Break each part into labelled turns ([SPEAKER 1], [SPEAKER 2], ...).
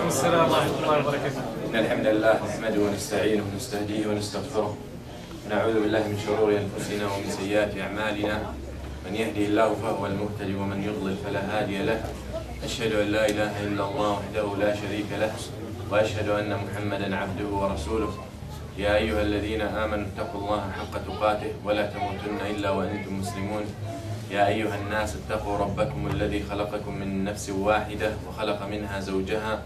[SPEAKER 1] السلام ورحمة الله وبركاته.
[SPEAKER 2] إن الحمد لله نحمده ونستعينه ونستهديه ونستغفره ونعوذ بالله من شرور أنفسنا ومن سيئات أعمالنا من يهده الله فهو المهتدي ومن يضلل فلا هادي له. أشهد أن لا إله إلا الله وحده لا شريك له وأشهد أن محمدا عبده ورسوله. يا أيها الذين آمنوا اتقوا الله حق تقاته ولا تموتن إلا وأنتم مسلمون. يا أيها الناس اتقوا ربكم الذي خلقكم من نفس واحدة وخلق منها زوجها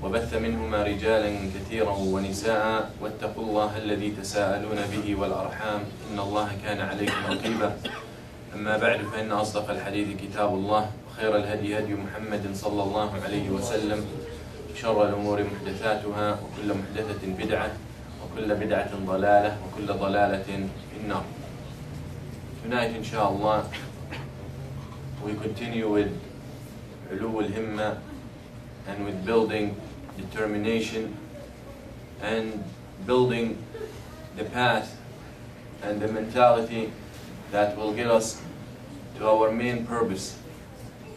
[SPEAKER 2] وبث منهما رجالا كثيرا ونساء واتقوا الله الذي تساءلون به والأرحام إن الله كان عليكم رقيبا. أما بعد فإن أصدق الحديث كتاب الله وخير الهدي هدي محمد صلى الله عليه وسلم شر الأمور محدثاتها وكل محدثة بدعة وكل بدعة ضلالة وكل ضلالة في النار. Tonight inshallah we continue with علو الهمة and with building determination and building the path and the mentality that will get us to our main purpose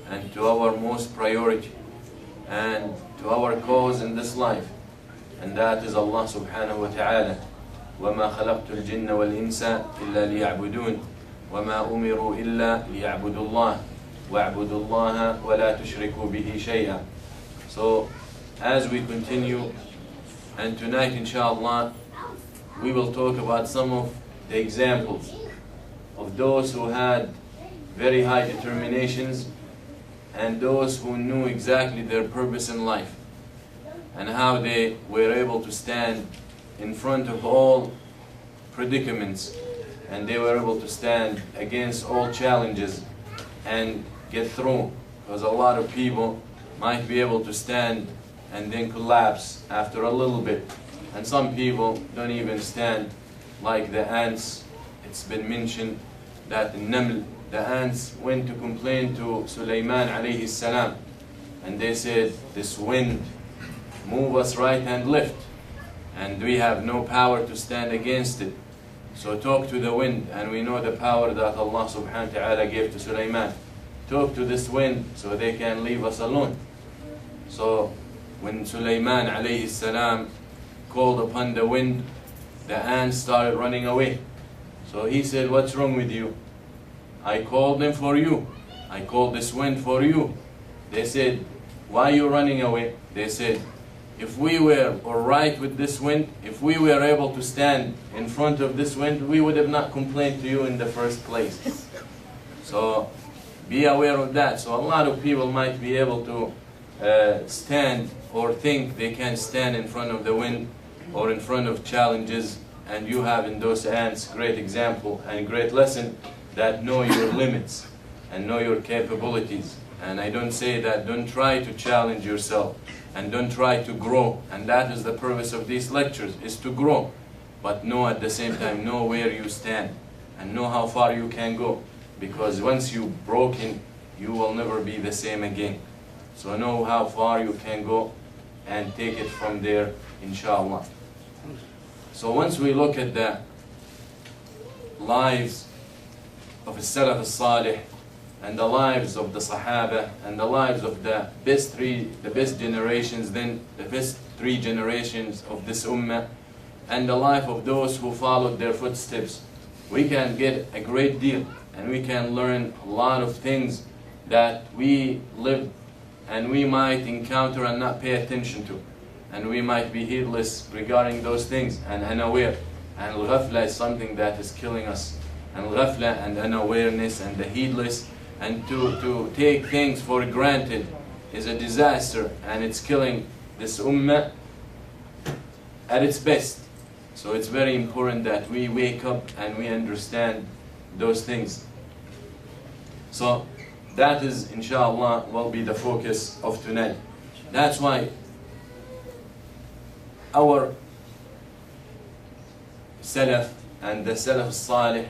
[SPEAKER 2] and to our most priority and to our cause in this life, and that is Allah subhanahu wa ta'ala. وَمَا خَلَقْتُ الْجِنَّ وَالْإِنسَ إِلَّا لِيَعْبُدُونَ وَمَا أُمِرُوا إِلَّا لِيَعْبُدُوا اللَّهَ وَاعْبُدُوا اللَّهَ وَلَا تُشْرِكُوا بِهِ شَيْئًا. So as we continue, and tonight inshallah we will talk about some of the examples of those who had very high determinations and those who knew exactly their purpose in life and how they were able to stand in front of all predicaments and they were able to stand against all challenges and get through, because a lot of people might be able to stand and then collapse after a little bit, and some people don't even stand, like the ants. It's been mentioned that the ants went to complain to Sulaiman alayhi salam, and they said, this wind move us right and left and we have no power to stand against it, so talk to the wind. And we know the power that Allah subhanahu wa ta'ala gave to Sulaiman. Talk to this wind so they can leave us alone. So when Sulaiman alayhi salam called upon the wind, the ants started running away. So he said, what's wrong with you? I called them for you. I called this wind for you. They said, why are you running away? They said, if we were alright with this wind, if we were able to stand in front of this wind, we would have not complained to you in the first place. So be aware of that. So a lot of people might be able to stand or think they can stand in front of the wind or in front of challenges, and you have in those ants great example and great lesson that know your limits and know your capabilities. And I don't say that don't try to challenge yourself and don't try to grow, and that is the purpose of these lectures, is to grow, but know at the same time, know where you stand and know how far you can go, because once you've broken, you will never be the same again. So know how far you can go and take it from there, inshallah. So once we look at the lives of the Salaf al-Salih and the lives of the Sahaba and the lives of the best generations, then the best three generations of this ummah, and the life of those who followed their footsteps, we can get a great deal and we can learn a lot of things that we live and we might encounter and not pay attention to, and we might be heedless regarding those things and unaware. And al-ghafla is something that is killing us, and al-ghafla and unawareness and the heedless and to take things for granted is a disaster, and it's killing this ummah at its best. So it's very important that we wake up and we understand those things. So that is, inshallah, will be the focus of tonight. That's why our Salaf and the Salaf Salih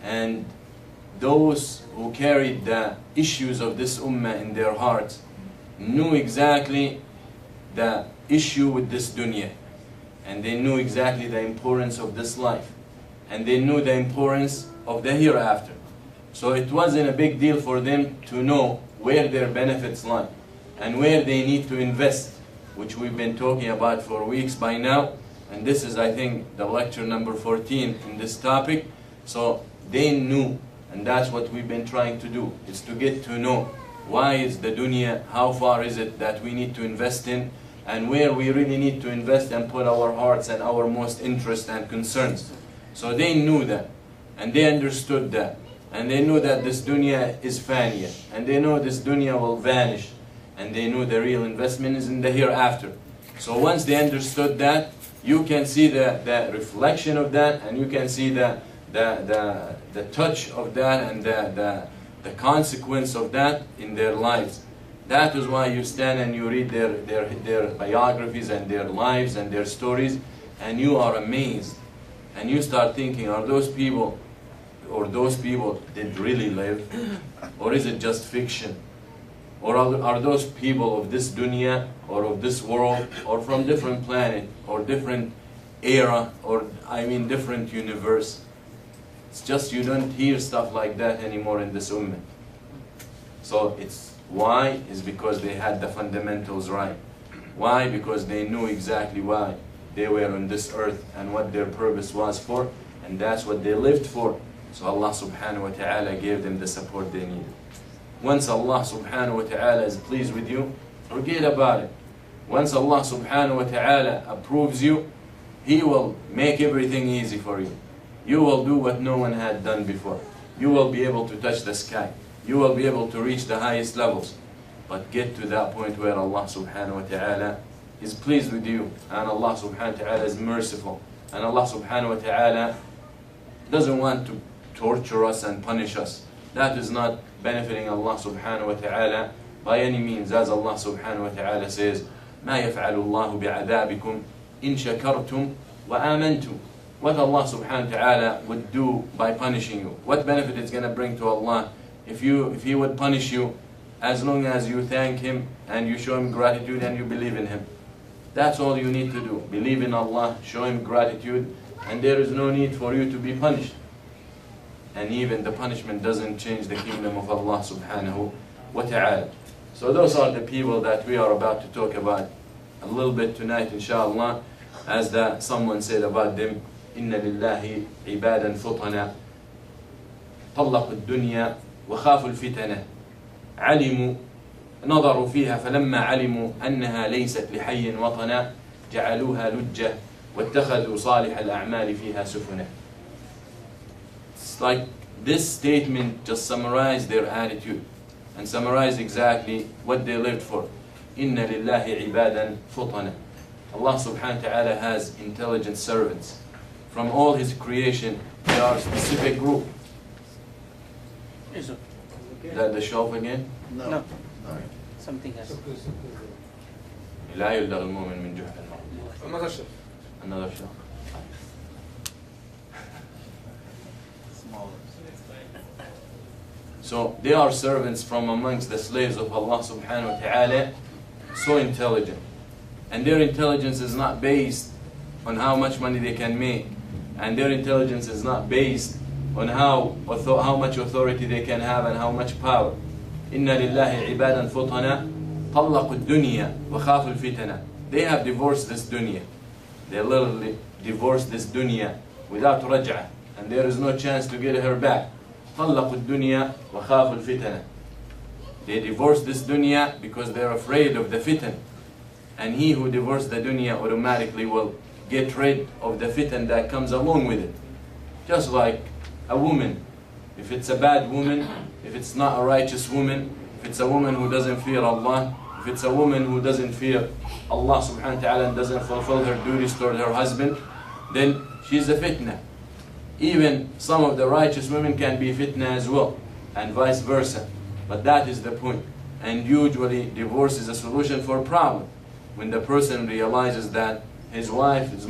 [SPEAKER 2] and those who carried the issues of this ummah in their hearts knew exactly the issue with this dunya, and they knew exactly the importance of this life, and they knew the importance of the hereafter. So it wasn't a big deal for them to know where their benefits lie and where they need to invest which we've been talking about for weeks by now. And this is, I think, the lecture number 14 in this topic. So they knew, and that's what we've been trying to do, is to get to know why is the dunya, how far is it that we need to invest in, and where we really need to invest and put our hearts and our most interest and concerns. So they knew that, and they understood that, and they knew that this dunya is fania, and they know this dunya will vanish, and they knew the real investment is in the hereafter. So once they understood that, you can see the reflection of that, and you can see the touch of that, and the consequence of that in their lives. That is why you stand and you read their biographies and their lives and their stories, and you are amazed. And you start thinking, are those people did really live? Or is it just fiction? Or are those people of this dunya, or of this world, or from different planet, or different era, or different universe? It's just you don't hear stuff like that anymore in this ummah. So it's why? Is because they had the fundamentals right. Why? Because they knew exactly why they were on this earth and what their purpose was for, and that's what they lived for. So Allah subhanahu wa ta'ala gave them the support they needed. Once Allah subhanahu wa ta'ala is pleased with you, forget about it. Once Allah subhanahu wa ta'ala approves you, He will make everything easy for you. You will do what no one had done before. You will be able to touch the sky. You will be able to reach the highest levels. But get to that point where Allah subhanahu wa ta'ala is pleased with you, and Allah subhanahu wa ta'ala is merciful, and Allah subhanahu wa ta'ala doesn't want to torture us and punish us. That is not benefiting Allah subhanahu wa ta'ala by any means. As Allah subhanahu wa ta'ala says, مَا يَفْعَلُ اللَّهُ بِعَذَابِكُمْ إِن شَكَرْتُمْ وَآمَنْتُمْ. What Allah subhanahu wa ta'ala would do by punishing you? What benefit it's going to bring to Allah if He would punish you, as long as you thank Him and you show Him gratitude and you believe in Him? That's all you need to do. Believe in Allah, show Him gratitude, and there is no need for you to be punished. And even the punishment doesn't change the kingdom of Allah subhanahu wa ta'ala. So those are the people that we are about to talk about a little bit tonight, inshallah. As someone said about them, إِنَّ لِلَّهِ عِبَادًا فُطَنًا طَلَّقُوا الدُّنْيَا وَخَافُوا الْفِتَنَةِ عَلِمُوا نظروا فيها فلما علموا أنها ليست لحي وطنا جعلوها لجة واتخذوا صالح الأعمال فيها سفنا. It's like this statement just summarized their attitude and summarized exactly what they lived for. إِنَّ لِلَّهِ عِبَادًا فُطَنًا. Allah subhanahu wa ta'ala has intelligent servants. From all His creation, there are a specific group.
[SPEAKER 1] Is
[SPEAKER 2] that the shelf again?
[SPEAKER 1] No. Something else.
[SPEAKER 2] لا يلدغ المؤمن من جحر النار. Another shelf. So they are servants from amongst the slaves of Allah subhanahu wa ta'ala, so intelligent. And their intelligence is not based on how much money they can make. And their intelligence is not based on how much authority they can have and how much power. إِنَّ لِلَّهِ عِبَادًا فُطَنًا طَلَّقُوا الدُّنْيَا وَخَافُوا الْفِتَنَةِ. They have divorced this dunya. They literally divorced this dunya without raj'ah, and there is no chance to get her back. طَلَّقُوا الدُّنْيَا وَخَافُوا الْفِتَنَةِ. They divorced this dunya because they're afraid of the fitan. And he who divorced the dunya automatically will get rid of the fitan that comes along with it. Just like a woman. If it's a bad woman, if it's not a righteous woman, if it's a woman who doesn't fear Allah, if it's a woman who doesn't fear Allah subhanahu wa ta'ala and doesn't fulfill her duties toward her husband, then she's a fitna. Even some of the righteous women can be fitna as well, and vice versa. But that is the point. And usually divorce is a solution for a problem. When the person realizes that his wife is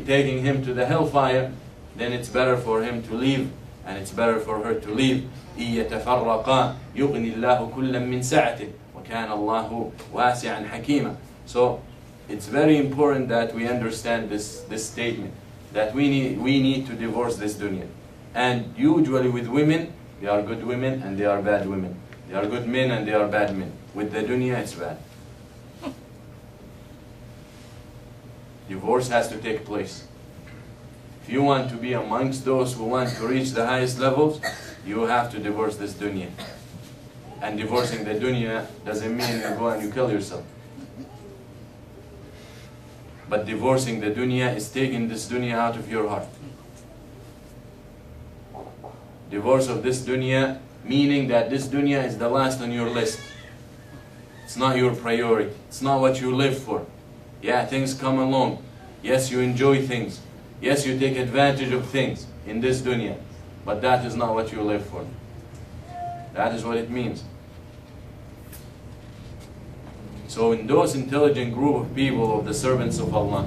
[SPEAKER 2] taking him to the hellfire, then it's better for him to leave, and it's better for her to leave. يَتَفَرَّقَا يُغْنِ اللَّهُ كُلًّا مِنْ سَعَتِهِ وَكَانَ اللَّهُ وَاسِعًا حَكِيمًا. So it's very important that we understand this statement, that we need to divorce this dunya. And usually with women, they are good women and they are bad women. They are good men and they are bad men. With the dunya, it's bad. Divorce has to take place. If you want to be amongst those who want to reach the highest levels, you have to divorce this dunya. And divorcing the dunya doesn't mean you go and you kill yourself. But divorcing the dunya is taking this dunya out of your heart. Divorce of this dunya, meaning that this dunya is the last on your list. It's not your priority. It's not what you live for. Yeah, things come along. Yes, you enjoy things. Yes, you take advantage of things in this dunya. But that is not what you live for. That is what it means. So in those intelligent group of people, of the servants of Allah,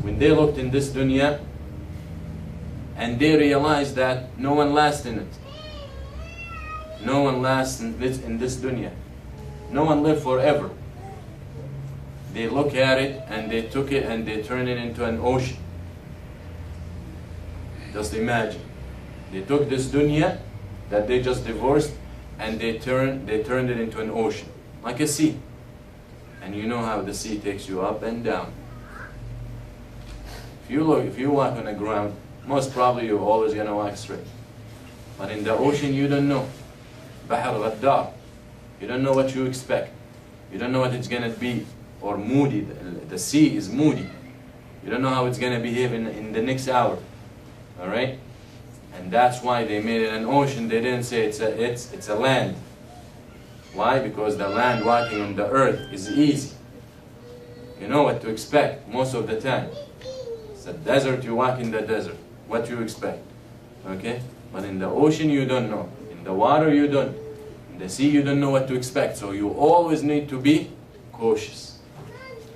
[SPEAKER 2] when they looked in this dunya, and they realized that no one lasts in it. No one lasts in this dunya. No one lives forever. They look at it and they took it and they turned it into an ocean. Just imagine. They took this dunya that they just divorced and they turned it into an ocean, like a sea. And you know how the sea takes you up and down. If you walk on the ground, most probably you're always going to walk straight. But in the ocean, you don't know. Bahr Ghaddar. You don't know what you expect. You don't know what it's going to be. Or moody. The sea is moody. You don't know how it's going to behave in the next hour. Alright? And that's why they made it an ocean. They didn't say it's a land. Why? Because the land walking on the earth is easy. You know what to expect most of the time. It's a desert, you walk in the desert. What you expect. Okay? But in the ocean you don't know. In the water you don't. In the sea you don't know what to expect. So you always need to be cautious.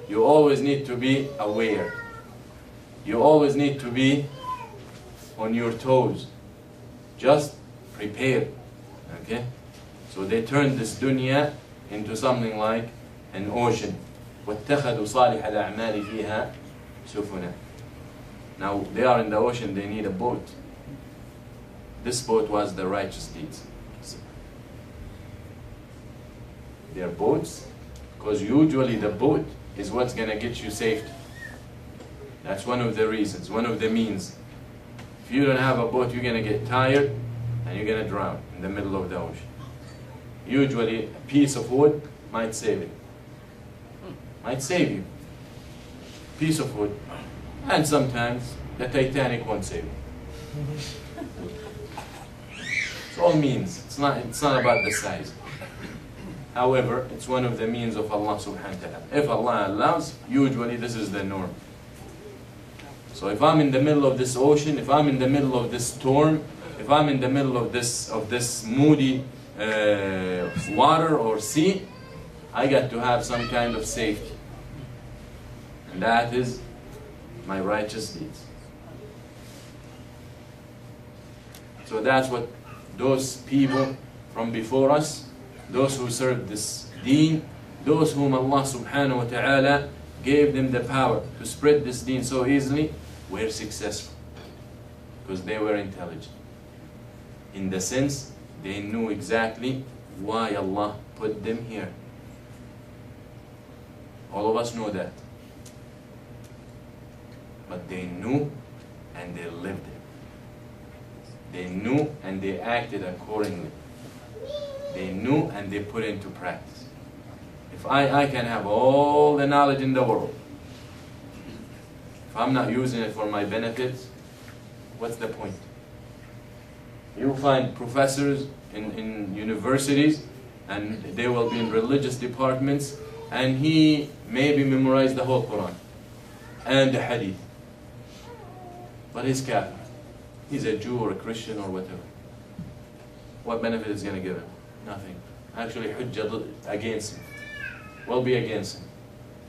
[SPEAKER 2] You always need to be aware. You always need to be on your toes. Just prepare. Okay? So they turned this dunya into something like an ocean. وَاتَّخَذُوا صَالِحَ الْأَعْمَالِ فِيهَا سُفُنًا. Now they are in the ocean, they need a boat. This boat was the righteous deeds. They are boats, because usually the boat is what's going to get you safety. That's one of the reasons, one of the means. If you don't have a boat, you're going to get tired and you're going to drown in the middle of the ocean. Usually a piece of wood might save it. Might save you. Piece of wood. And sometimes the Titanic won't save you. It's all means. It's not about the size. However, it's one of the means of Allah subhanahu wa ta'ala. If Allah allows, usually this is the norm. So if I'm in the middle of this ocean, if I'm in the middle of this storm, if I'm in the middle of this moody water or sea, I got to have some kind of safety. And that is my righteous deeds. So that's what those people from before us, those who served this deen, those whom Allah subhanahu wa ta'ala gave them the power to spread this deen so easily, were successful. Because they were intelligent. In the sense, they knew exactly why Allah put them here. All of us know that. But they knew and they lived it. They knew and they acted accordingly. They knew and they put it into practice. If I can have all the knowledge in the world, if I'm not using it for my benefits, what's the point? You find professors in universities, and they will be in religious departments, and he maybe memorized the whole Quran and the Hadith. But he's kafir. He's a Jew or a Christian or whatever. What benefit is going to give him? Nothing. Actually, hujjah against him. Will be against him.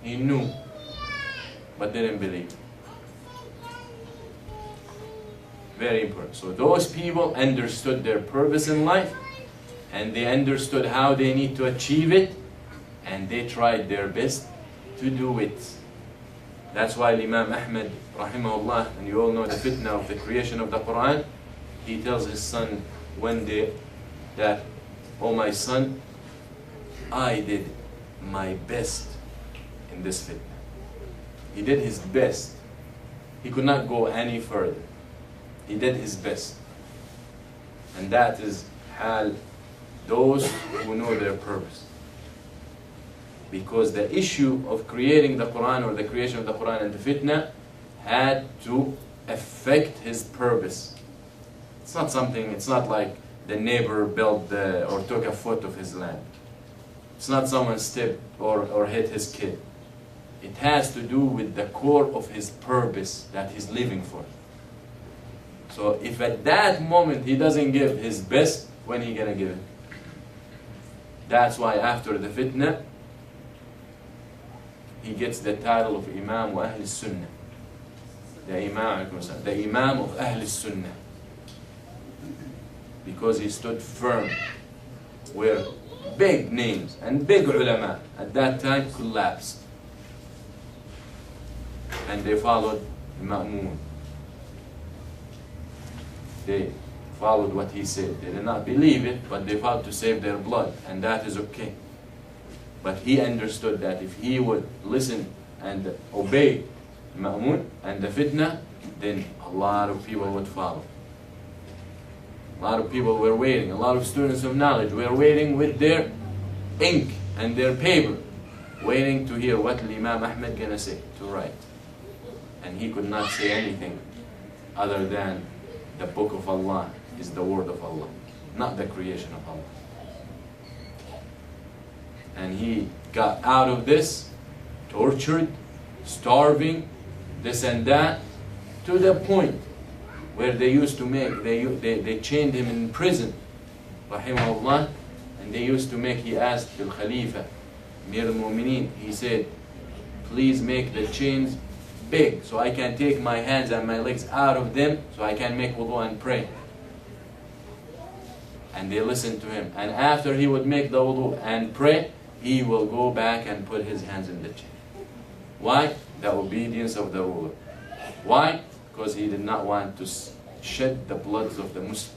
[SPEAKER 2] He knew, but didn't believe. Very important. So those people understood their purpose in life, and they understood how they need to achieve it, and they tried their best to do it. That's why Imam Ahmad, rahimahullah, and you all know the fitna of the creation of the Quran, he tells his son one day that, "Oh my son, I did my best in this fitna." He did his best. He could not go any further. He did his best. And that is how those who know their purpose. Because the issue of creating the Quran or the creation of the Quran and the fitna had to affect his purpose. It's not something, it's not like the neighbor built or took a foot of his land. It's not someone stepped or hit his kid. It has to do with the core of his purpose that he's living for. So if at that moment he doesn't give his best, when he gonna give it? That's why after the fitna, he gets the title of Imam wa Ahl Sunnah. The Imam of Ahl Sunnah. Because he stood firm where big names and big ulama at that time collapsed. And they followed Ma'mun. They followed what he said. They did not believe it, but they fought to save their blood, and that is okay. But he understood that if he would listen and obey Ma'mun and the fitna, then a lot of people would follow. A lot of people were waiting. A lot of students of knowledge were waiting with their ink and their paper, waiting to hear what Imam Ahmed gonna say, to write. And he could not say anything other than the book of Allah is the word of Allah, not the creation of Allah. And he got out of this, tortured, starving, this and that, to the point where they used to make, they chained him in prison, rahimahullah, and they used to make, he asked the Khalifa, Amir al-Mu'mineen, he said, please make the chains big so I can take my hands and my legs out of them so I can make wudu and pray. And they listened to him. And after he would make the wudu and pray, he will go back and put his hands in the chain. Why? The obedience of the ruler. Why? Because he did not want to shed the bloods of the Muslims.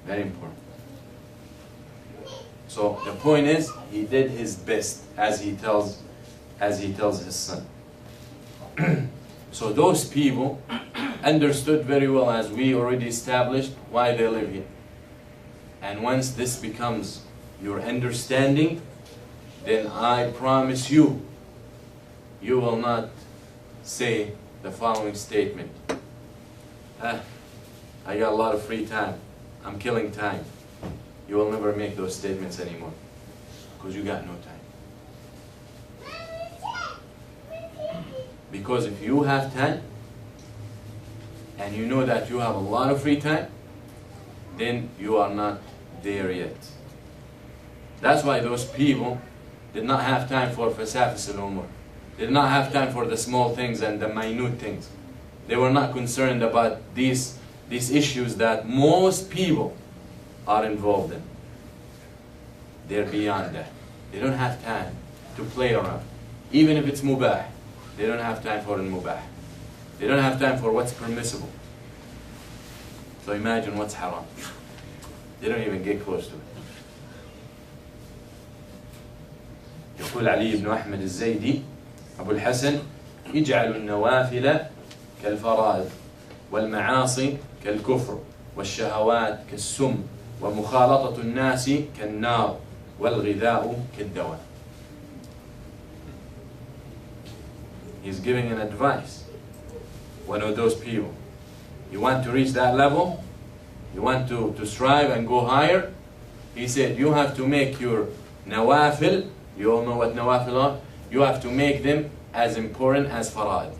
[SPEAKER 2] Very important. So the point is, he did his best, as he tells his son. So those people understood very well, as we already established, why they live here. And once this becomes your understanding, then I promise you, you will not say the following statement. I got a lot of free time. I'm killing time. You will never make those statements anymore, because you got no time. Because if you have time, and you know that you have a lot of free time, then you are not there yet. That's why those people did not have time for fasafis al-umur. They did not have time for the small things and the minute things. They were not concerned about these issues that most people are involved in. They're beyond that. They don't have time to play around. Even if it's mubah, they don't have time for al-mubah. They don't have time for what's permissible. So imagine what's haram. They don't even get close to it. يقول علي بن أحمد الزيدي أبو الحسن اجعلوا النوافل كالفرائض والمعاصي كالكفر والشهوات كالسم ومخالطة الناس كالنار والغذاء كالدواء. He's giving an advice. One of those people. You want to reach that level? You want to strive and go higher? He said, you have to make your nawafil, you all know what nawafil are? You have to make them as important as fara'id.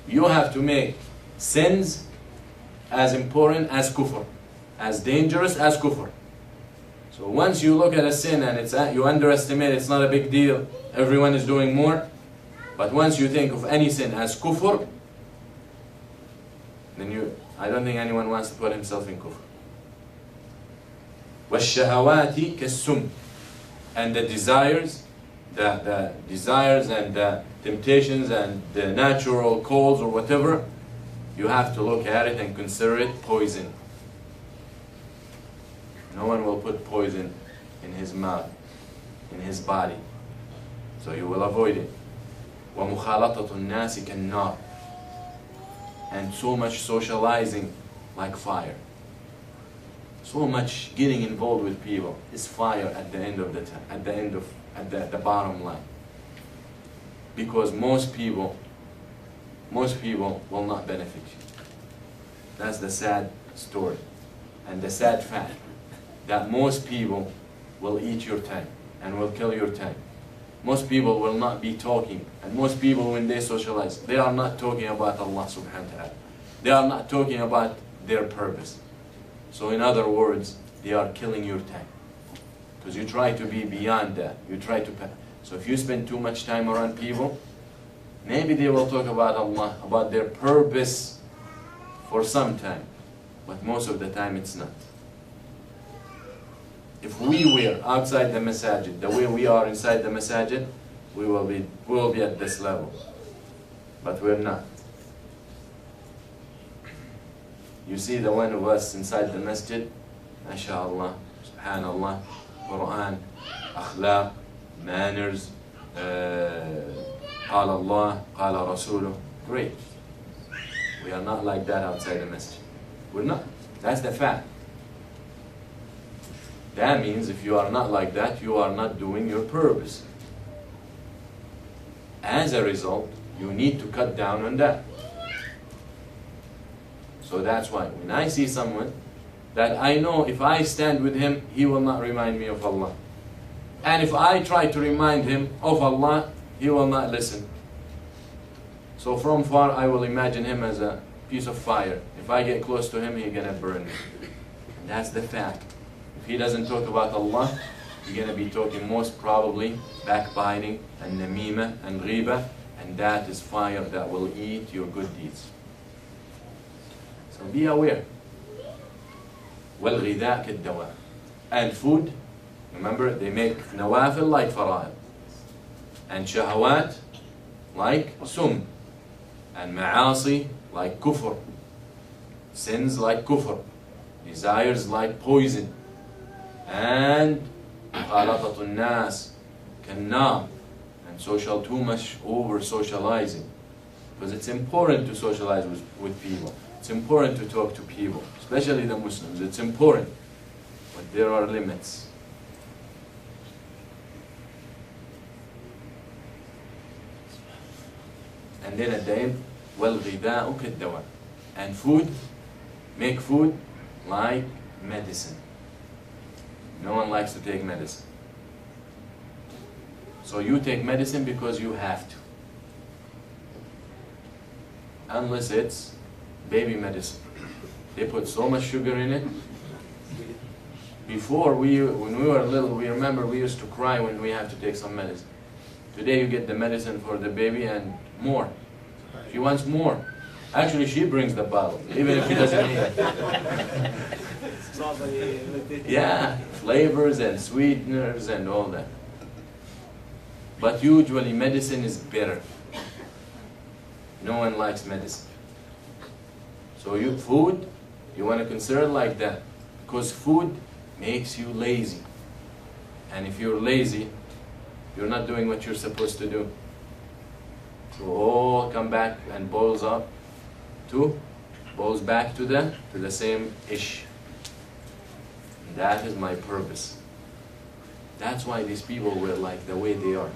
[SPEAKER 2] You have to make sins as important as kufr, as dangerous as kufr. So once you look at a sin and you underestimate, it's not a big deal, everyone is doing more. But once you think of any sin as kufr, then I don't think anyone wants to put himself in kufr. وَالشَّهَوَاتِ كَالسُّمْ. And the desires and the temptations and the natural calls or whatever, you have to look at it and consider it poison. No one will put poison in his mouth, in his body. So you will avoid it. وَمُخَالَطَةُ النَّاسِ كَالنَّارِ. And so much socializing like fire. So much getting involved with people is fire at the end of the bottom line. Because most people will not benefit you. That's the sad story. And the sad fact that most people will eat your time and will kill your time. Most people will not be talking, and most people when they socialize, they are not talking about Allah subhanahu wa ta'ala. They are not talking about their purpose. So in other words, they are killing your time. Because you try to be beyond that. You try to so if you spend too much time around people, maybe they will talk about Allah, about their purpose for some time. But most of the time it's not. If we were outside the masajid, the way we are inside the masajid, we will be at this level. But we're not. You see the one of us inside the masjid, MashaAllah, Subhanallah, Quran, Akhlaq, manners, قال الله, قال رسوله. Great. We are not like that outside the masjid. We're not. That's the fact. That means if you are not like that, you are not doing your purpose. As a result, you need to cut down on that. So that's why when I see someone that I know if I stand with him, he will not remind me of Allah. And if I try to remind him of Allah, he will not listen. So from far I will imagine him as a piece of fire. If I get close to him, he's gonna burn me. And that's the fact. If he doesn't talk about Allah, you're going to be talking most probably backbiting and namima and ghiba, and that is fire that will eat your good deeds. So be aware. وَالْغِذَاء كَالدَّوَاء. And food, remember they make nawafil like fara'id, and shahawat like sum, and ma'asi like kufr, sins like kufr, desires like poison, and مخالطة الناس كالنار, and too much over socializing, because it's important to socialize with people. It's important to talk to people, especially the Muslims. It's important, but there are limits. And then at the end, وَالْغِذَاءُ كَالدَّوَاء. And food, make food like medicine. No one likes to take medicine. So you take medicine because you have to. Unless it's baby medicine. They put so much sugar in it. Before, when we were little, we remember we used to cry when we have to take some medicine. Today you get the medicine for the baby and more. She wants more. Actually, she brings the bottle, even if she doesn't need it. Yeah, flavors and sweeteners and all that. But usually medicine is bitter. No one likes medicine. So food, you want to consider like that. Because food makes you lazy. And if you're lazy, you're not doing what you're supposed to do. So all come back and boils back to the same issue. That is my purpose. That's why these people were like the way they are.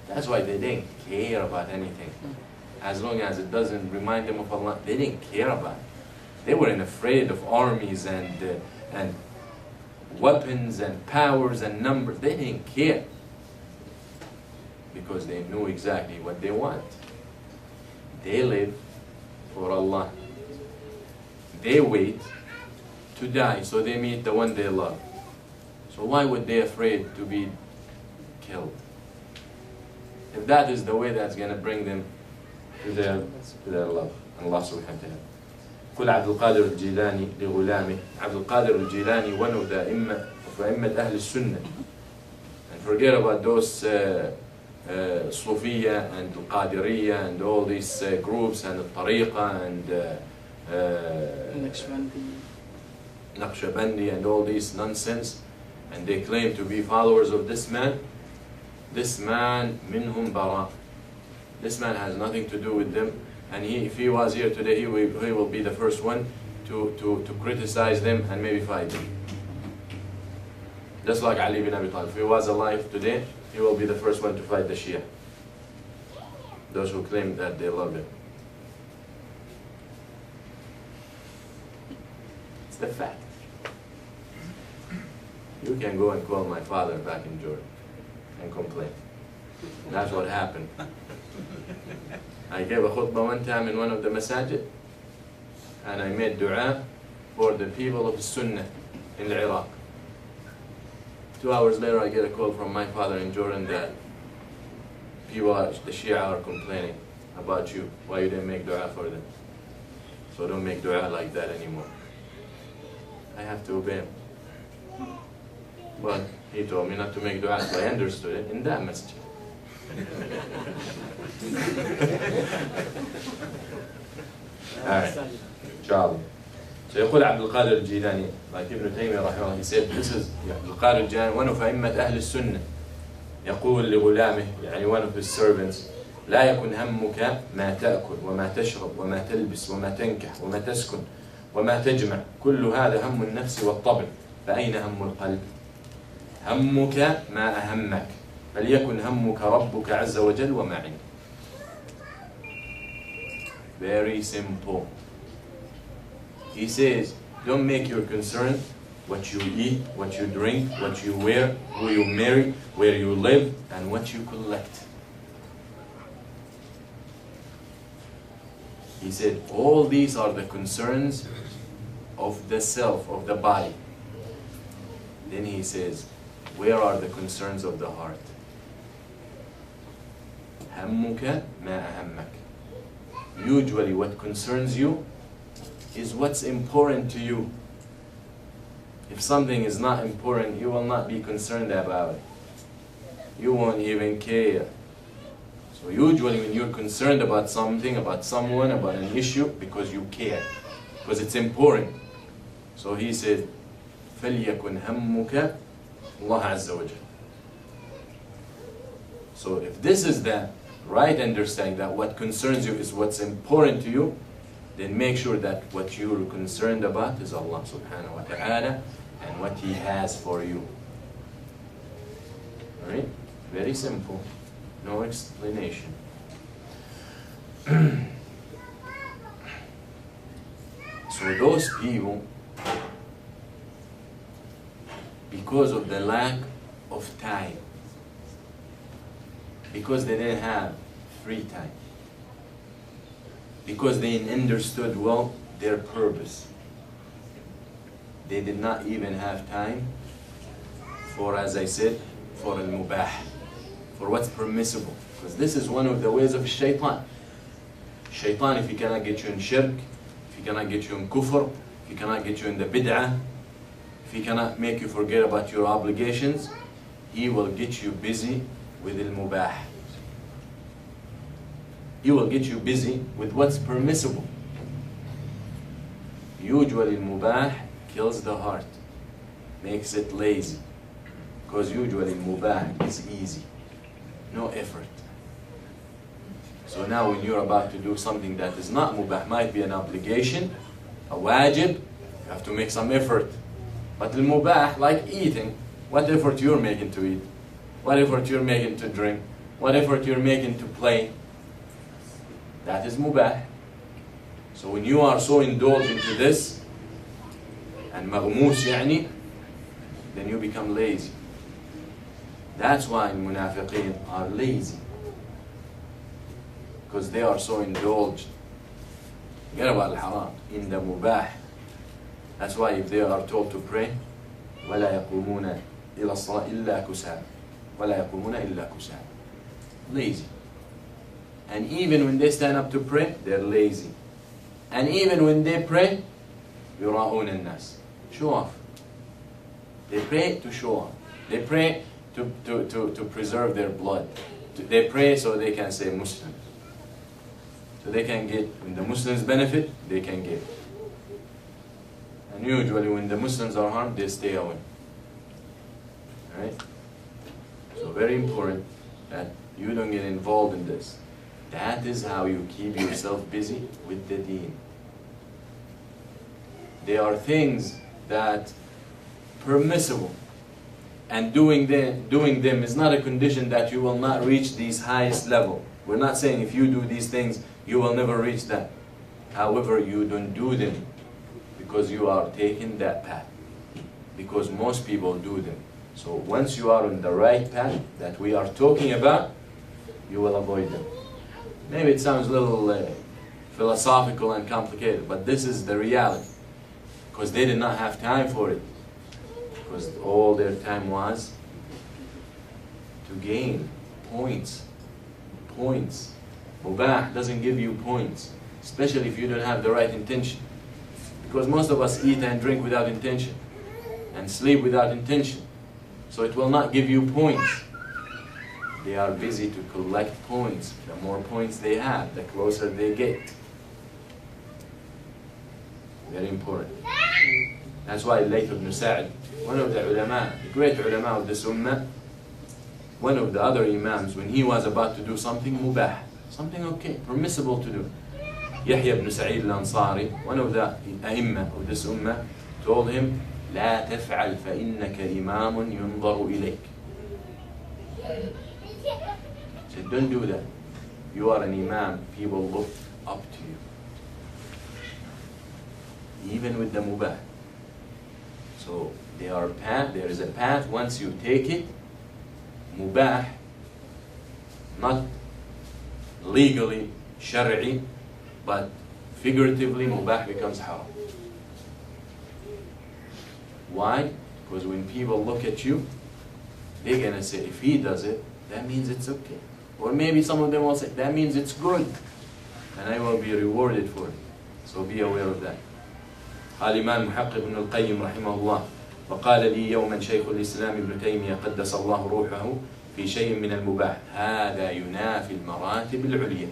[SPEAKER 2] That's why they didn't care about anything. As long as it doesn't remind them of Allah, they didn't care about it. They weren't afraid of armies and weapons and powers and numbers. They didn't care. Because they knew exactly what they want. They live for Allah. They wait to die so they meet the one they love. So why would they afraid to be killed? If that is the way that's going to bring them to their love. Allah subhanahu wa ta'ala. قل عبد القادر الجيلاني لغلامه. عبد القادر الجيلاني, one of the أئمة أهل السنة. And forget about those Sufiya and Qadiriya and all these groups and Tariqa and Naqshbandi and all these nonsense, and they claim to be followers of this man minhum bara. This man has nothing to do with them, and if he was here today, he will be the first one to criticize them and maybe fight them. Just like Ali bin Abi Talib. If he was alive today, he will be the first one to fight the Shia, those who claim that they love him. It's the fact. You can go and call my father back in Jordan and complain. That's what happened. I gave a khutbah one time in one of the masajid, and I made dua for the people of Sunnah in Iraq. 2 hours later, I get a call from my father in Jordan that the Shia are complaining about you, why you didn't make dua for them. So don't make dua like that anymore. I have to obey him. But he told me not to make dua, so I understood it in that masjid. Alright, Charlie. So يقول عبد القادر الجيلاني, like Ibn Taymiyyah رحمه الله, he said, this is عبد القادر الجيلاني, one of أئمة أهل السنة, يقول لغلامه, يعني one of his servants, لا يكن همك ما تأكل وما تشرب وما تلبس وما تنكح وما تسكن وما تجمع، كل هذا هم النفس والطبع، فأين هم القلب؟ همك ما أهمك، فليكن همك ربك عز وجل وما عنده. Very simple. He says, don't make your concern what you eat, what you drink, what you wear, who you marry, where you live, and what you collect. He said, all these are the concerns of the self, of the body. Then he says, where are the concerns of the heart? همك ما أهمك. Usually what concerns you is what's important to you. If something is not important, you will not be concerned about it. You won't even care. So usually when you're concerned about something, about someone, about an issue, because you care, because it's important. So he said, فَلْيَكُنْ هَمُّكَ اللَّهَ عَزَّ وَجَلَ. So if this is the right understanding, that what concerns you is what's important to you, then make sure that what you're concerned about is Allah subhanahu wa ta'ala and what He has for you. Alright? Very simple. No explanation. So those people, because of the lack of time, because they didn't have free time, because they understood well their purpose, they did not even have time for, as I said, for al-mubah, for what's permissible. Because this is one of the ways of shaitan. Shaitan, if he cannot get you in shirk, if he cannot get you in kufr, if he cannot get you in the bid'ah, if he cannot make you forget about your obligations, he will get you busy with al-mubah. He will get you busy with what's permissible. Usually al-mubah kills the heart, makes it lazy. Because usually al-mubah is easy, no effort. So now when you're about to do something that is not mubah, might be an obligation, a wajib, you have to make some effort. But al-mubah, like eating, what effort you're making to eat? What effort you're making to drink? What effort you're making to play? That is mubah. So when you are so indulged into this, and maghmus يعني, then you become lazy. That's why munafiqeen are lazy. Because they are so indulged. Forget about al-haram, in the mubah. That's why if they are told to pray, وَلَا يَقُومُونَ إِلَى الصَّلَاةِ إِلَّا كُسَالَى وَلَا يَقُومُونَ إِلَّا كُسَالَى. Lazy. And even when they stand up to pray, they're lazy. And even when they pray, يُرَاءُونَ النَّاسِ. Show off. They pray to show off. They pray to preserve their blood. They pray so they can say Muslim. So they can get, when the Muslims benefit, they can give. And And usually when the Muslims are harmed, they stay away. Alright? So very important that you don't get involved in this. That is how you keep yourself busy with the deen. There are things that permissible, and doing them is not a condition that you will not reach these highest level. We're not saying if you do these things, you will never reach that. However, you don't do them because you are taking that path. Because most people do them. So once you are on the right path that we are talking about, you will avoid them. Maybe it sounds a little philosophical and complicated, but this is the reality. Because they did not have time for it. Because all their time was to gain points. Points. Mubah doesn't give you points, especially if you don't have the right intention. Because most of us eat and drink without intention, and sleep without intention. So it will not give you points. They are busy to collect points. The more points they have, the closer they get. Very important. That's why Layth ibn Sa'd, one of the ulama, the great ulama of this ummah, one of the other imams, when he was about to do something mubah, something okay, permissible to do, Yahya ibn Sa'id al-Ansari, one of the a'imma of this ummah, told him, لا تفعل فإنك إمام ينظر إليك. He said, don't do that. You are an imam, people look up to you. Even with the mubah. So there is a path, once you take it, mubah, not legally, shar'i, but figuratively mubah becomes haram. Why? Because when people look at you, they're going to say, if he does it, that means it's okay. Or maybe some of them will say, that means it's good, and I will be rewarded for it. So be aware of that. قال الإمام محقق ابن القيم رحمه الله وقال لي يوما شيخ الإسلام ابن تيمية قدس الله روحه في شيء من المباح هذا ينافي المراتب العليا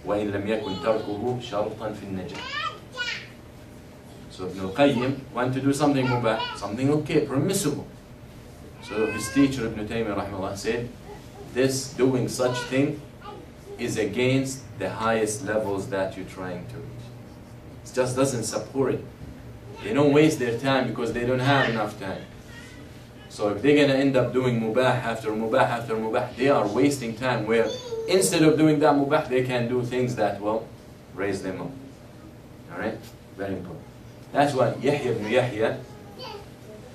[SPEAKER 2] وإن لم يكن تركه شرطا في النجاح. So Ibn al-Qayyim wanted to do something mubah, something okay, permissible. So his teacher Ibn Taymiyyah rahimahullah said, this doing such thing is against the highest levels that you're trying to reach. It just doesn't support it. They don't waste their time because they don't have enough time. So if they're going to end up doing mubah after mubah after mubah, they are wasting time where instead of doing that mubah, they can do things that will raise them up. Alright? Very important. That's why Yahya ibn Yahya,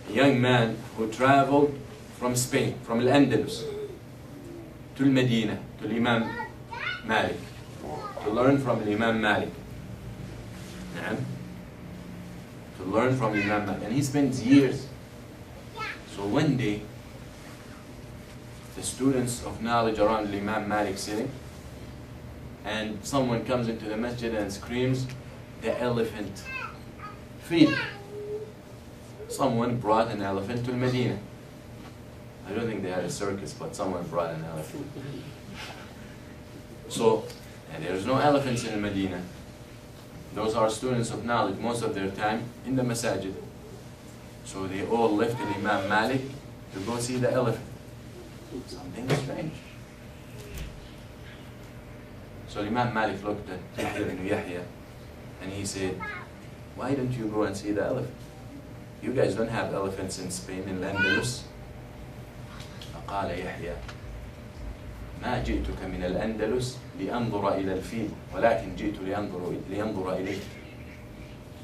[SPEAKER 2] a young man who traveled from Spain, from Al-Andalus, to Medina, to Imam Malik, to learn from Imam Malik. To learn from Imam Malik. And he spends years. So one day, the students of knowledge around Imam Malik sitting, and someone comes into the masjid and screams, the elephant. Feed. Someone brought an elephant to Medina. I don't think they had a circus, but someone brought an elephant. So, and there's no elephants in Medina. Those are students of knowledge most of their time in the masajid. So they all left Imam Malik to go see the elephant. Something strange. So Imam Malik looked at Yahya ibn Yahya and he said, why don't you go and see the elephant? You guys don't have elephants in Spain, in Al-Andalus. فقال يحيى ما جئتك من الأندلس لأنظر إلى الفيل ولكن جئت لأنظر إليك.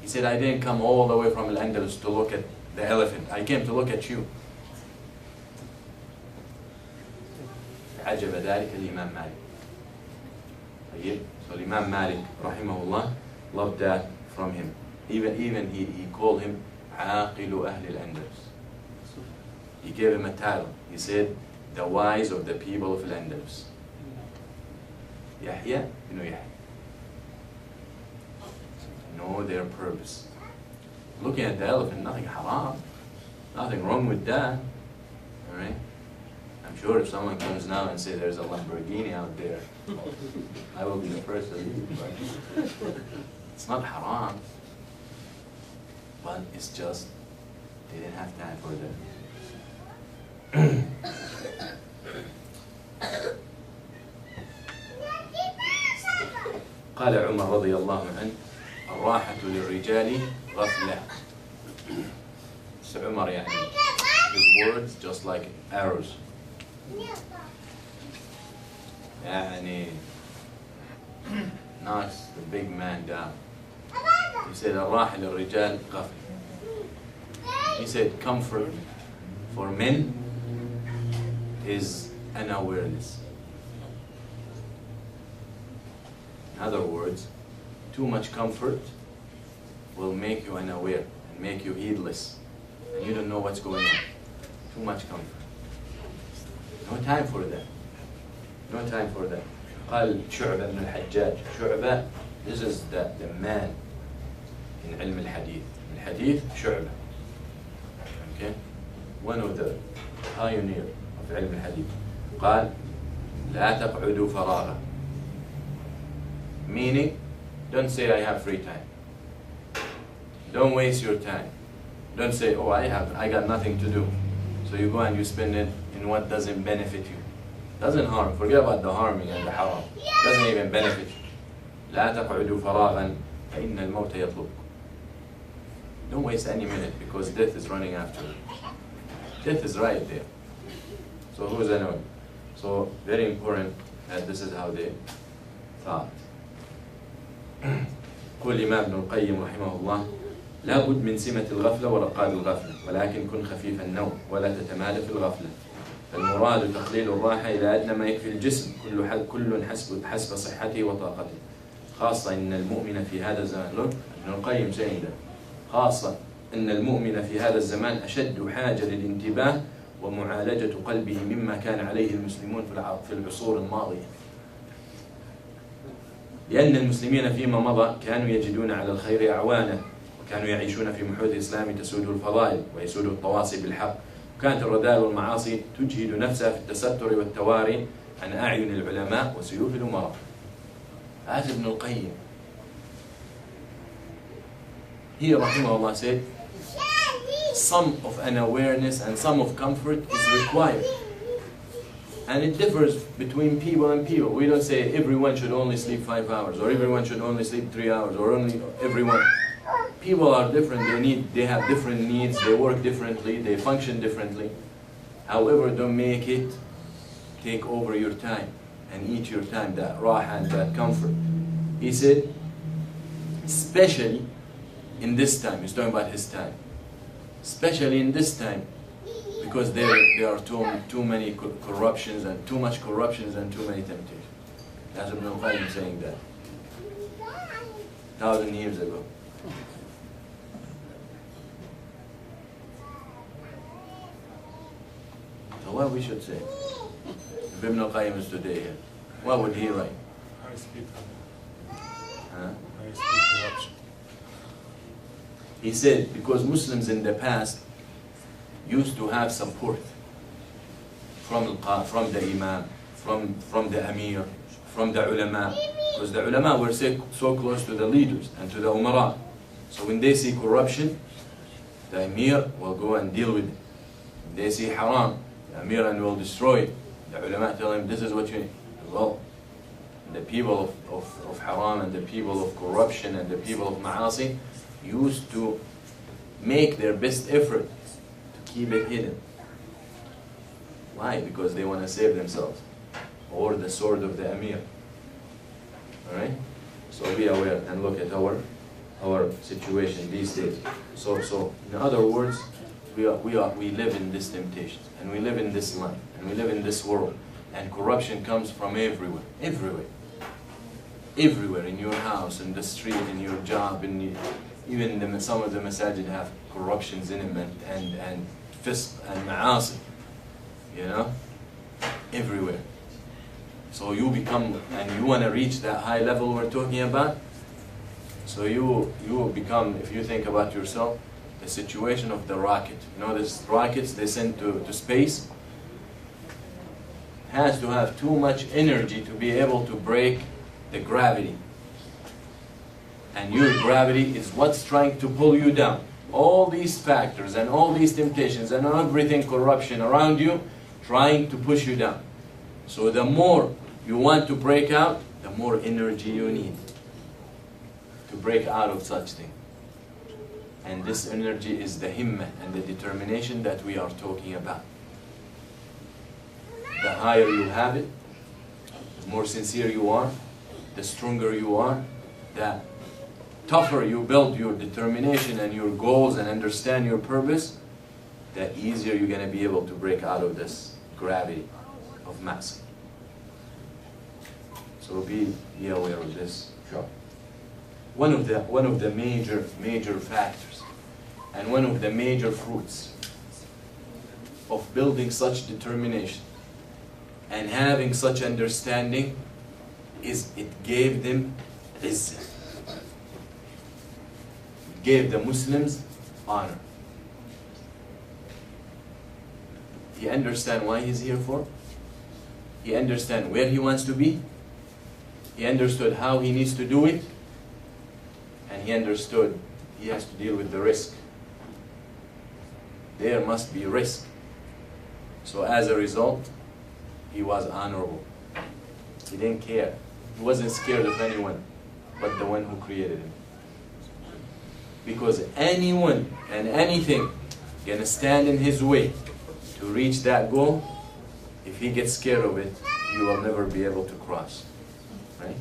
[SPEAKER 2] He said, I didn't come all the way from Al-Andalus to look at the elephant. I came to look at you. عجب ذلك الإمام مالك. So Imam Malik rahimahullah loved that from him. Even he called him عاقل أهل الأندلس. He gave him a title. He said, the wise of the people of Al-Andalus. Yahya ibn Yahya. Know their purpose. Looking at the elephant, nothing haram. Nothing wrong with that. Alright? I'm sure if someone comes now and says there's a Lamborghini out there, I will be the first to leave. But it's not haram. but it's just they didn't have time for that. قال عمر رضي الله عنه الراحة للرجال غفلة. So Umar يعني his words just like arrows. يعني knocks the big man down. He said الراحة للرجال غفلة. He said comfort for men is unawareness. In other words, too much comfort will make you unaware and make you heedless, and you don't know what's going on. Too much comfort. No time for that. No time for that. قال شعبة بن الحجاج. شعبة, this is the man in علم الحديث. الحديث شعبة. Okay? One of the pioneer of علم الحديث. قال لا تقعدوا فراغا. Meaning, don't say I have free time. Don't waste your time. Don't say, oh, I got nothing to do. So you go and you spend it in what doesn't benefit you. Doesn't harm. Forget about the harming and the haram. Doesn't even benefit you. لا تقعدوا فراغا فإن الموت يطلب. Don't waste any minute because death is running after you. Death is right there. So who's anyone? So very important that this is how they thought. قول الإمام ابن القيم رحمه الله لا بد من سمة الغفلة ورقاد الغفلة ولكن كن خفيف النوم ولا تتمادى في الغفلة فالمراد تقليل الراحة إلى أدنى ما يكفي الجسم كل حسب صحته وطاقته خاصة إن المؤمن في هذا الزمان ابن القيم saying that خاصة إن المؤمن في هذا الزمان أشد حاجة للانتباه ومعالجة قلبه مما كان عليه المسلمون في العصور الماضية لأن المسلمين فيما مضى كانوا يجدون على الخير أعوانا وكانوا يعيشون في محيط إسلامي تسود الفضائل ويسود التواصي بالحق وكانت الرذائل والمعاصي تجهد نفسها في التستر والتواري عن أعين العلماء وسيوف الأمراء. هذا ابن القيم. He رحمه الله said some of an awareness and some of comfort is required. And it differs between people and people. We don't say everyone should only sleep 5 hours or everyone should only sleep 3 hours or only everyone. People are different. They have different needs. They work differently. They function differently. However, don't make it take over your time and eat your time, that raha and that comfort. He said, especially in this time, he's talking about his time, especially in this time, because there are too many corruptions and too much corruptions and too many temptations. That's Ibn al-Qayyim saying that 1,000 years ago. So what we should say? If Ibn al-Qayyim is today here, what would he write?
[SPEAKER 3] I speak
[SPEAKER 2] Huh?
[SPEAKER 3] I speak corruption.
[SPEAKER 2] He said, because Muslims in the past used to have support from the Imam, from the Amir, from the ulama, because the ulama were so close to the leaders and to the umara. So when they see corruption, the Amir will go and deal with it. If they see haram, the Amir will destroy it. The ulama tell him, this is what you need. Well, the people of haram and the people of corruption and the people of ma'asi used to make their best effort to keep it hidden. Why? Because they want to save themselves or the sword of the Amir. Alright? So be aware and look at our situation these days. So in other words, we live in this temptation and we live in this life and we live in this world, and corruption comes from everywhere. Everywhere, in your house, in the street, in your job, even some of the masajid have corruptions in them and fisq and ma'asi, you know, everywhere. So you become, and you want to reach that high level we're talking about, so you become, if you think about yourself, the situation of the rocket. You know, these rockets they send to space has to have too much energy to be able to break the gravity. And your gravity is what's trying to pull you down. all these factors and all these temptations and everything corruption around you trying to push you down. So the more you want to break out, the more energy you need to break out of such thing. And this energy is the himmah and the determination that we are talking about. The higher you have it, the more sincere you are, the stronger you are, the tougher you build your determination and your goals and understand your purpose, the easier you're going to be able to break out of this gravity of mass. So be aware of this.
[SPEAKER 4] Sure.
[SPEAKER 2] One of the major factors and one of the major fruits of building such determination and having such understanding is it gave them izzah. It gave the Muslims honor. He understands why he's here for. He understands where he wants to be. He understood how he needs to do it. And he understood he has to deal with the risk. There must be risk. So as a result, he was honorable. He didn't care. He wasn't scared of anyone but the one who created him. Because anyone and anything gonna stand in his way to reach that goal, if he gets scared of it, he will never be able to cross. Right?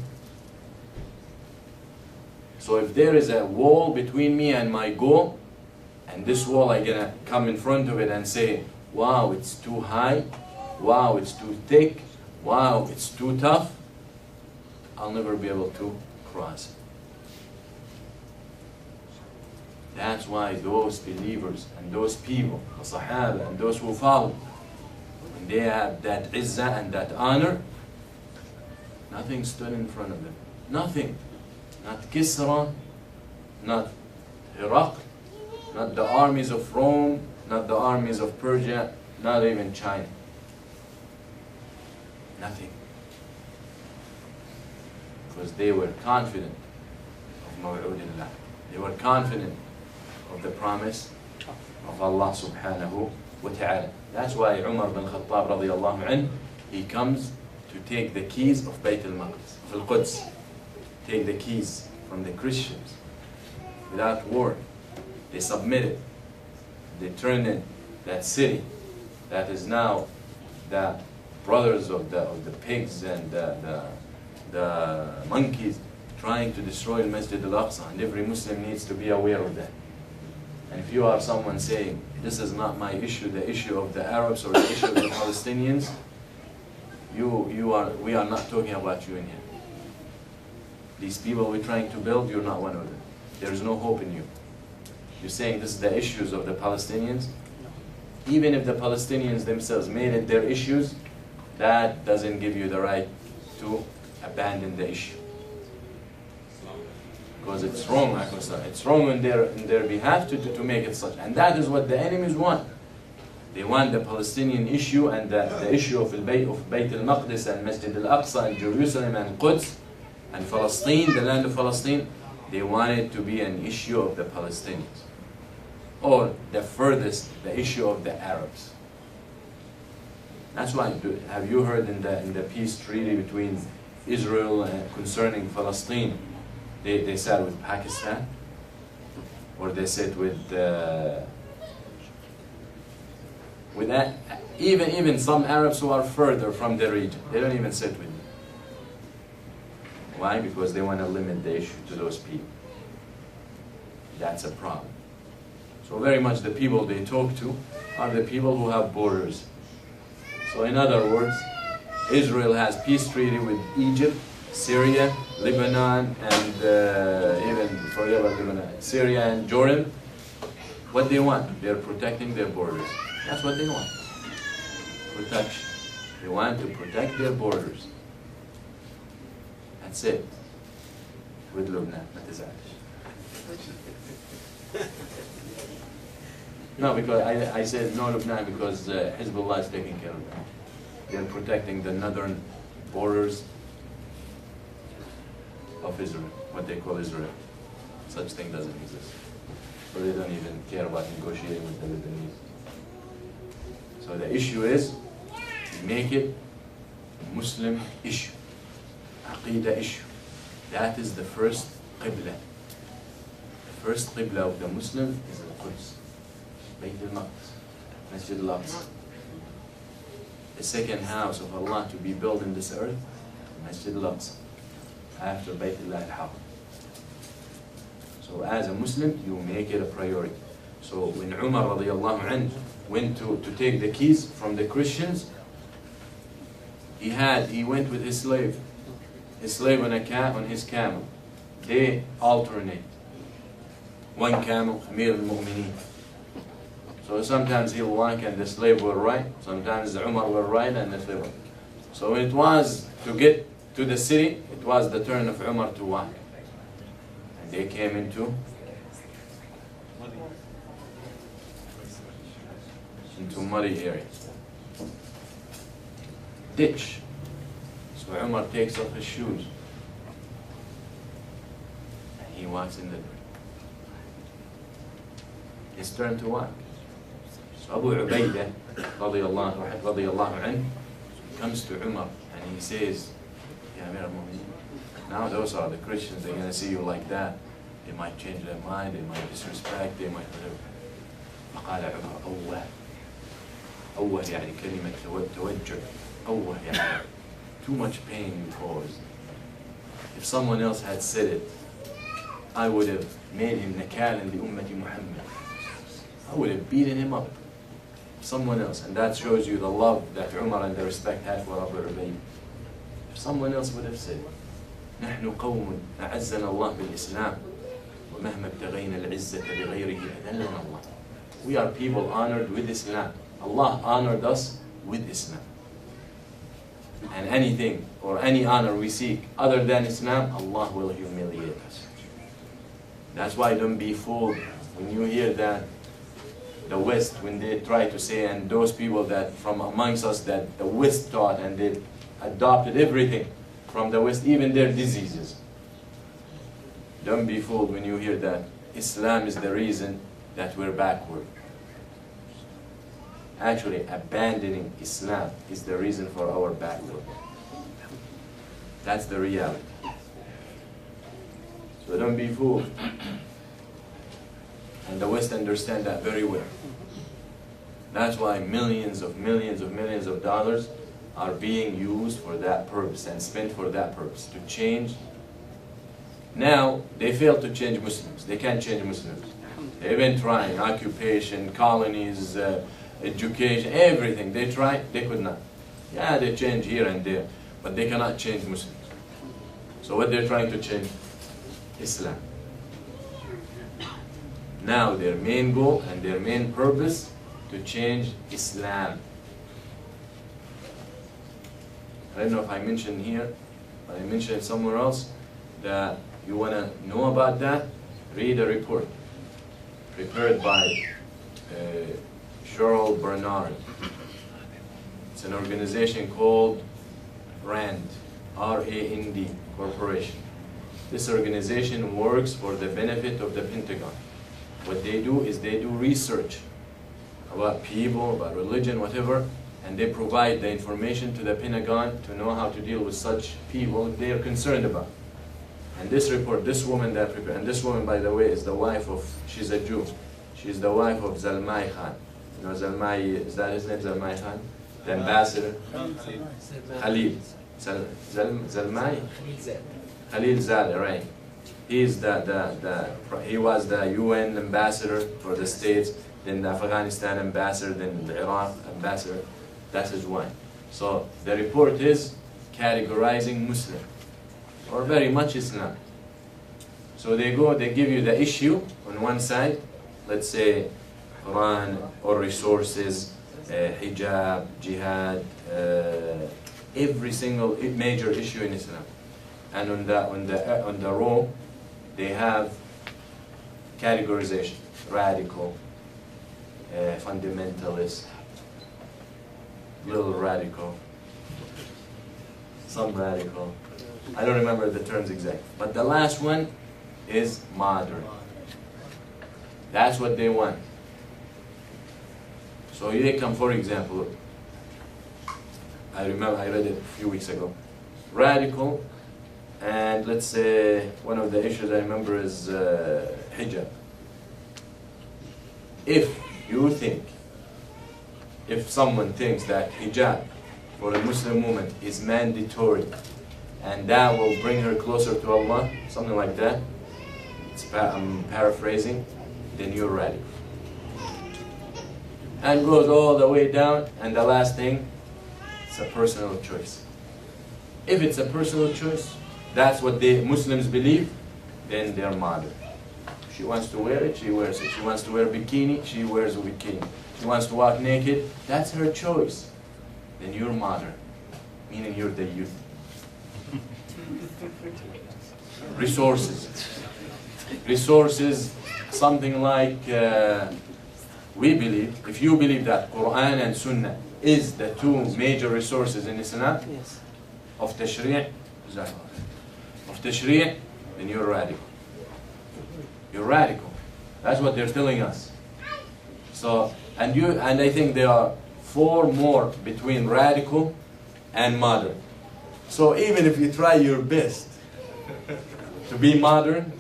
[SPEAKER 2] So if there is a wall between me and my goal, and this wall I'm gonna come in front of it and say, wow, it's too high, wow, it's too thick, wow, it's too tough, I'll never be able to cross it. That's why those believers and those people, the Sahaba and those who follow, when they have that izzah and that honor, nothing stood in front of them. Nothing. Not Kisra, not Iraq, not the armies of Rome, not the armies of Persia, not even China. Nothing. Because they were confident of Maw'udillah. They were confident of the promise of Allah subhanahu wa ta'ala. That's why Umar bin Khattab radiyallahu anhu, he comes to take the keys of Bayt al-Maqdis, of al-Quds. Take the keys from the Christians without war. They submitted. They turned in that city that is now the brothers of the pigs and the monkeys trying to destroy the Masjid al-Aqsa, and every Muslim needs to be aware of that. And if you are someone saying, this is not my issue, the issue of the Arabs or the issue of the Palestinians, we are not talking about you in here. These people we're trying to build, you're not one of them. There is no hope in you. You're saying this is the issues of the Palestinians. Even if the Palestinians themselves made it their issues, that doesn't give you the right to abandon the issue. Because it's wrong, it's wrong in their behalf to make it such. And that is what the enemies want. They want the Palestinian issue and the issue of Bayt al-Maqdis and Masjid al-Aqsa and Jerusalem and Quds and Palestine, the land of Palestine. They want it to be an issue of the Palestinians. Or the furthest, the issue of the Arabs. That's why, have you heard in the peace treaty between Israel and concerning Palestine, they said with Pakistan, or they said with that, even some Arabs who are further from the region, they don't even sit with them. Why? Because they want to limit the issue to those people. That's a problem. So very much the people they talk to are the people who have borders. So in other words, Israel has peace treaty with Egypt, Syria, Lebanon, and even forget about Lebanon, Syria and Jordan. What they want? They're protecting their borders. That's what they want. Protection. They want to protect their borders. That's it. With Lebanon, not No, because I said no Lebanon because Hezbollah is taking care of that. They're protecting the northern borders of Israel, what they call Israel. Such thing doesn't exist. So they don't even care about negotiating with the Lebanese. So the issue is, make it a Muslim issue, Aqidah issue. That is the first Qibla. The first Qibla of the Muslim is Al-Quds, Bayt al-Maqdis, Masjid al-Aqsa. The second house of Allah to be built in this earth, Masjid al-Aqsa, after Bayt al-Haram. So as a Muslim, you make it a priority. So when Umar radiallahu anhu went to take the keys from the Christians, he went with his slave on his camel. They alternate. One camel, Amir al-Mu'mineen. So sometimes he'll walk and the slave will ride. Sometimes Umar will ride and the slave will. So when it was to get to the city, it was the turn of Umar to walk. And they came into muddy area. Ditch. So Umar takes off his shoes. And he walks in the dirt. His turn to walk. So Abu Ubaidah radiyallahu anhu comes to Umar and he says, Ya Amir al-Mu'mineen, now those are the Christians, they're going to see you like that. They might change their mind, they might disrespect, they might whatever. فقال عمر أوه يعني كلمة توجع أوه يعني too much pain you caused. If someone else had said it, I would have made him nakal in the ummati Muhammad. I would have beaten him up. Someone else, and that shows you the love that Umar and the respect had for Abu Ubaidah. If someone else would have said, نحن قوم أعزنا الله بالإسلام ومهما ابتغينا العزة بغيره أذلنا الله. We are people honored with Islam. Allah honored us with Islam. And anything or any honor we seek other than Islam, Allah will humiliate us. That's why don't be fooled when you hear that the West, when they try to say, and those people that from amongst us that the West taught and they adopted everything from the West, even their diseases. Don't be fooled when you hear that Islam is the reason that we're backward. Actually, abandoning Islam is the reason for our backward. That's the reality. So don't be fooled. And the West understand that very well. That's why millions of dollars are being used for that purpose and spent for that purpose, to change. Now, they fail to change Muslims. They can't change Muslims. They've been trying, occupation, colonies, education, everything. They tried, they could not. Yeah, they change here and there, but they cannot change Muslims. So what they're trying to change? Islam. Now their main goal and their main purpose to change Islam. I don't know if I mentioned here, but I mentioned somewhere else that you want to know about that, read a report prepared by Cheryl Bernard. It's an organization called RAND, R-A-N-D Corporation. This organization works for the benefit of the Pentagon. What they do is they do research about people, about religion, whatever, and they provide the information to the Pentagon to know how to deal with such people they are concerned about. And this report, this woman that prepared, and this woman, by the way, is the wife of, she's a Jew. She's the wife of Zalmay Khan. You know Zalmay, is that his name, Zalmay Khan? The ambassador? Khalil. Zalmay? Khalil Zadeh, right. He was the UN ambassador for the States, then the Afghanistan ambassador, then the Iraq ambassador. That's his wife. So the report is categorizing Muslim, or very much Islam. So they give you the issue on one side, let's say Quran or resources, hijab, jihad, every single major issue in Islam. And on the row, they have categorization: radical, fundamentalist, little radical, some radical. I don't remember the terms exactly. But the last one is moderate. That's what they want. So they come, for example, I remember I read it a few weeks ago. Radical, and let's say one of the issues I remember is hijab. If someone thinks that hijab for a Muslim woman is mandatory and that will bring her closer to Allah, something like that, I'm paraphrasing, then you're radical. And goes all the way down, and the last thing, it's a personal choice. If it's a personal choice, that's what the Muslims believe, then they're modern. She wants to wear it, she wears it. She wants to wear a bikini, she wears a bikini. She wants to walk naked, that's her choice. Then you're modern, meaning you're the youth. Resources, something like we believe, if you believe that Quran and Sunnah is the two major resources in Islam,
[SPEAKER 1] Yes.
[SPEAKER 2] of tashri', then you're radical. You're radical. That's what they're telling us. So, and I think there are 4 more between radical and modern. So even if you try your best to be modern,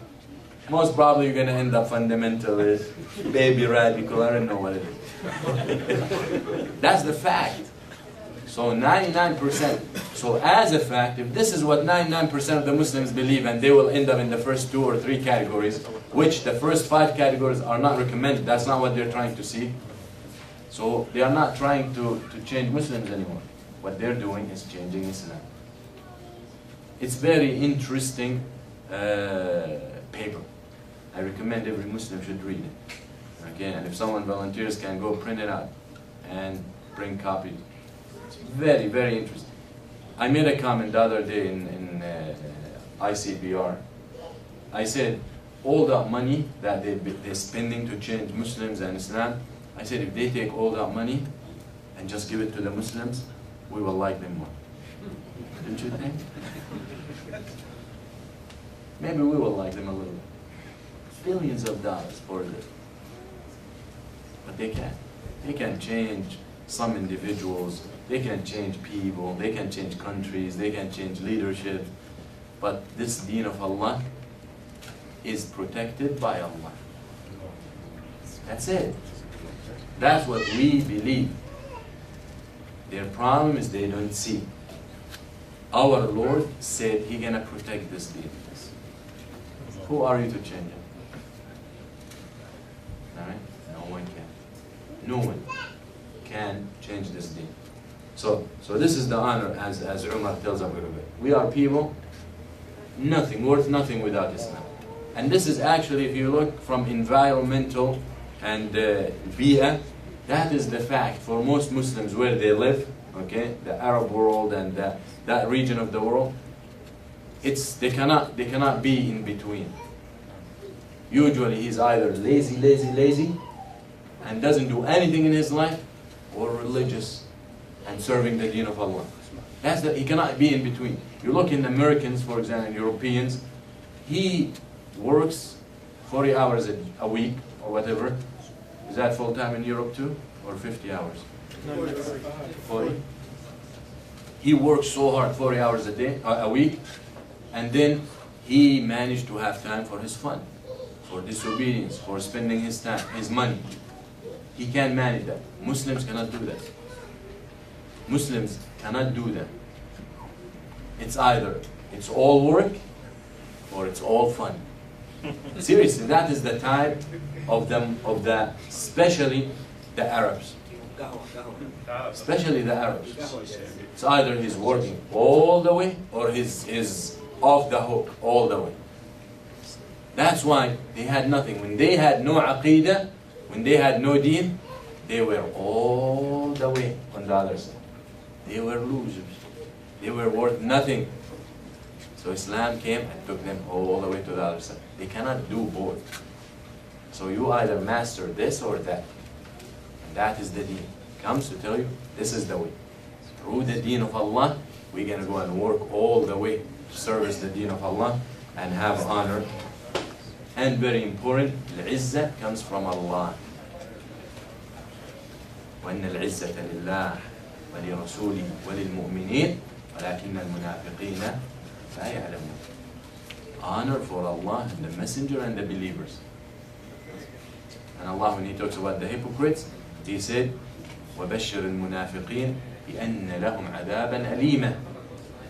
[SPEAKER 2] most probably you're going to end up fundamentalist, baby radical, I don't know what it is. That's the fact. So 99%. So as a fact, if this is what 99% of the Muslims believe, and they will end up in the first 2 or 3 categories, which the first 5 categories are not recommended, that's not what they're trying to see. So they are not trying to change Muslims anymore. What they're doing is changing Islam. It's very interesting paper. I recommend every Muslim should read it. Okay, and if someone volunteers can go print it out and bring copies. It's very, very interesting. I made a comment the other day in ICBR. I said, all that money that they're spending to change Muslims and Islam, I said, if they take all that money and just give it to the Muslims, we will like them more. Don't you think? Maybe we will like them a little bit. Billions of dollars for this. But they can't. They can change some individuals, they can change people, they can change countries, they can change leadership. But this deen of Allah is protected by Allah. That's it. That's what we believe. Their problem is they don't see. Our Lord said He's gonna protect this deen. Who are you to change it? Alright? No one can. No one can change this deen. So this is the honor, as Umar tells Abu Rubayh. We are people, nothing, worth nothing without Islam. And this is actually, if you look from environmental and bia, that is the fact for most Muslims where they live, okay, the Arab world and that region of the world. They cannot be in between. Usually he's either lazy, and doesn't do anything in his life, or religious and serving the deen of Allah. He cannot be in between. You look in Americans, for example, Europeans, he works 40 hours a week or whatever. Is that full time in Europe too? Or 50 hours? 40. He works so hard, 40 hours a week, and then he managed to have time for his fun, for disobedience, for spending his time, his money. He can't manage that. Muslims cannot do that. Muslims cannot do that. It's either it's all work or it's all fun. Seriously, that is the type of especially the Arabs. Especially the Arabs. It's either he's working all the way or he's off the hook all the way. That's why they had nothing. When they had no aqidah, when they had no deen, they were all the way on the other side. They were losers. They were worth nothing. So Islam came and took them all the way to the other side. They cannot do both. So you either master this or that. And that is the deen. Comes to tell you, this is the way. Through the deen of Allah, we're going to go and work all the way to service the deen of Allah and have honor And very important, العزة comes from Allah. وأن العزة لله ولرسوله وللمؤمنين ولكن المنافقين لا يعلمون. Honor for Allah and the Messenger and the believers. And Allah, when He talks about the hypocrites, He said, وَبَشِّرِ الْمُنَافِقِينَ بِأَنَّ لَهُمْ عَذَابًا أَلِيمًا.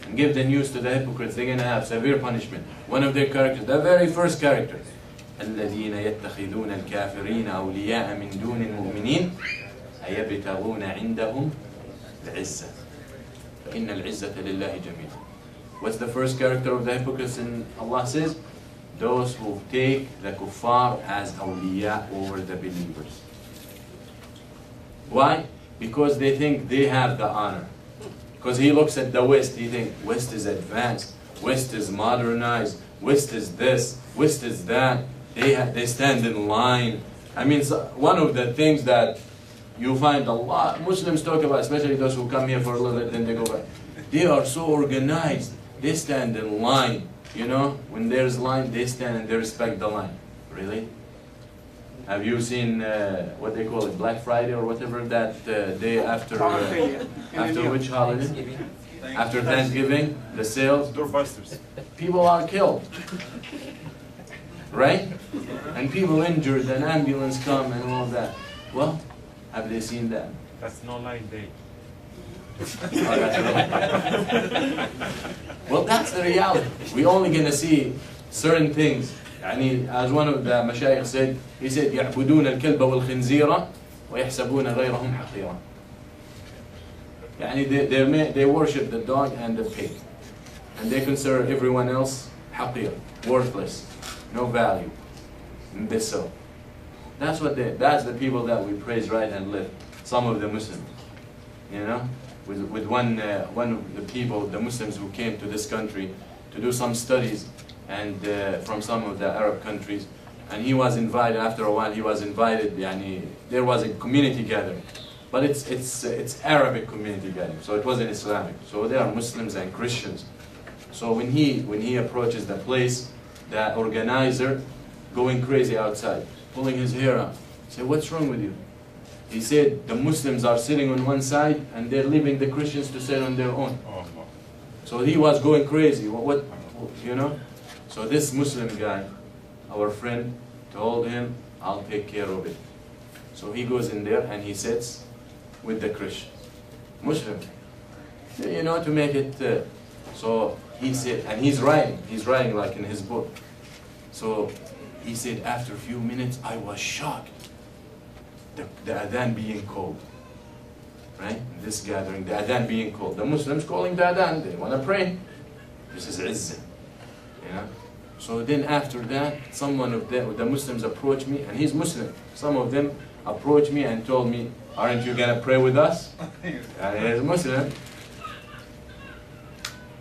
[SPEAKER 2] And give the news to the hypocrites, they're going to have severe punishment. One of their characters, the very first character, الَّذِينَ يَتَّخِذُونَ الْكَافِرِينَ أَوْلِيَاءَ مِن دُونِ الْمُؤْمِنِينَ أَيَبْتَغُونَ عِندَهُمْ الْعِزَّةَ فَإِنَّ الْعِزَّةَ لِلَّهِ جَمِيعًا. What's the first character of the hypocrites? And Allah says, those who take the kuffar as awliya over the believers. Why? Because they think they have the honor. Because he looks at the West, he thinks West is advanced, West is modernized, West is this, West is that. They stand in line. I mean, one of the things that you find a lot Muslims talk about, especially those who come here for a little bit, then they go back. They are so organized. They stand in line. You know, when there's line, they stand and they respect the line. Really? Have you seen what they call it, Black Friday or whatever, that day after after which holiday? After Thanksgiving, the sales.
[SPEAKER 3] Doorbusters.
[SPEAKER 2] People are killed, right? And people injured, and ambulance come and all that. Well, have they seen that?
[SPEAKER 3] That's no line day.
[SPEAKER 2] Well, that's the reality. We're only going to see certain things. يعني, as one of the mashayikh said, he said, يعبدون الكلب والخنزير ويحسبون غيرهم حقيرا. يعني, they worship the dog and the pig. And they consider everyone else حقير, worthless, no value, imbecile. That's the people that we praise right and left. Some of the Muslims, you know, with one of the people, the Muslims who came to this country to do some studies, and from some of the Arab countries, and he was invited. After a while, he was invited. Yani, there was a community gathering, but it's Arabic community gathering, so it wasn't Islamic. So there are Muslims and Christians. So when he approaches the place, the organizer going crazy outside, pulling his hair out. Say, what's wrong with you? He said, the Muslims are sitting on one side and they're leaving the Christians to sit on their own.
[SPEAKER 3] Oh, no.
[SPEAKER 2] So he was going crazy. What you know? So this Muslim guy, our friend, told him, I'll take care of it. So he goes in there and he sits with the Christians. Muslim. You know, to make it... so he said, and he's writing like in his book. So he said, after a few minutes, I was shocked. The adhan being called. Right? This gathering, the adhan being called. The Muslims calling the adhan, they want to pray. This is izzah. You know? So then after that, someone of the Muslims approached me, and he's Muslim. Some of them approached me and told me, aren't you going to pray with us? And he's Muslim.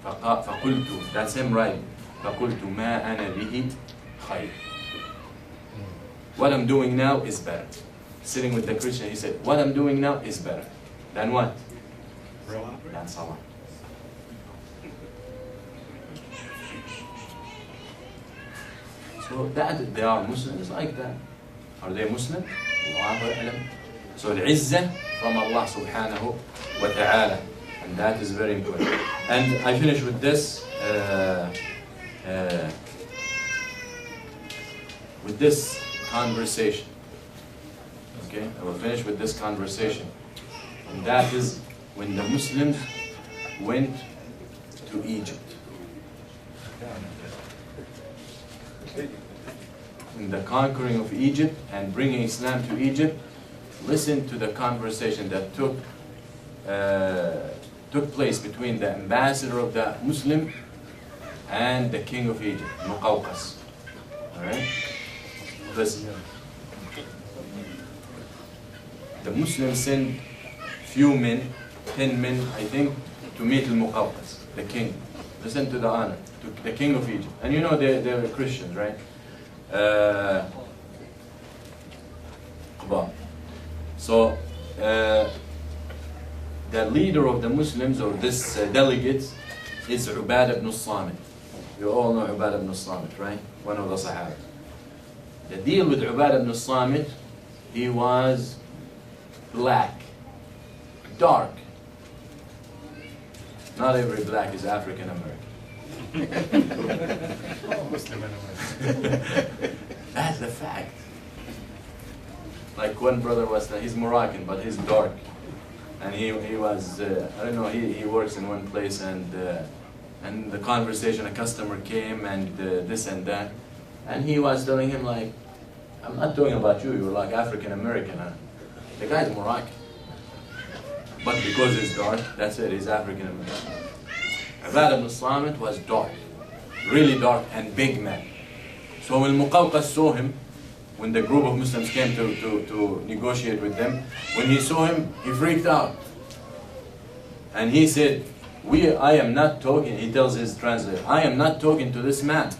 [SPEAKER 2] فقلت, that's him writing. فقلت ما أنا به خير. What I'm doing now is better. Sitting with the Christian, he said, what I'm doing now is better. Than what? Than Salah. So that, they are Muslims like that. Are they Muslim? Allahu A'lam. So al-Izzah from Allah subhanahu wa ta'ala. And that is very important. And I finish with this conversation. Okay, I will finish with this conversation. And that is when the Muslims went to Egypt. In the conquering of Egypt and bringing Islam to Egypt, listen to the conversation that took place between the ambassador of the Muslim and the king of Egypt, Muqawqas. Alright? Listen. The Muslims sent few men, 10 men, I think, to meet Al-Muqawqas, the king. Listen to the honor, to the king of Egypt. And you know they're Christians, right? So, the leader of the Muslims, or this delegate, is Ubadah ibn Samit. You all know Ubadah ibn Samit, right? One of the Sahaba. The deal with Ubadah ibn Samit, he was black, dark. Not every black is African American.
[SPEAKER 3] Muslim anyway.
[SPEAKER 2] That's the fact. Like one brother was, he's Moroccan, but he's dark. And he was, I don't know, he works in one place, and the conversation, a customer came and this and that. And he was telling him like, I'm not talking about you, you're like African American. Huh? The guy's Moroccan. But because he's dark, that's it, he's African American. Ubadah ibn Samit was dark, really dark and big man. So when Muqawqas saw him, when the group of Muslims came to negotiate with them, when he saw him, he freaked out. And he said, I am not talking, he tells his translator, I am not talking to this man.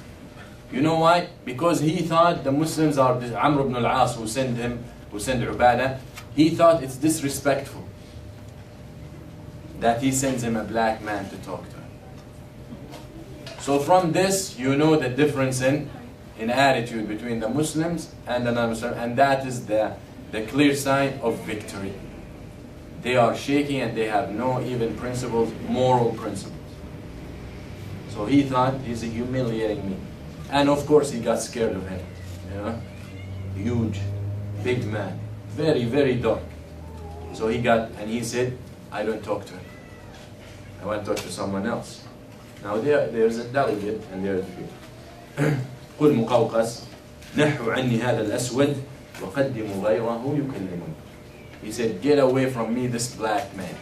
[SPEAKER 2] You know why? Because he thought the Muslims are Amr ibn al-As who sent Ubadah. He thought it's disrespectful that he sends him a black man to talk to him. So from this, you know the difference in attitude between the Muslims and the non-Muslims, and that is the clear sign of victory. They are shaking and they have no even principles, moral principles. So he thought, he's humiliating me. And of course he got scared of him. You know? Huge, big man, very, very dark. So he said, I don't talk to him. I want to talk to someone else. Now there's a delegate and there's a قل مقوقس نحو عني هذا الأسود وقدموا غيره يكلمون. He said, get away from me this black man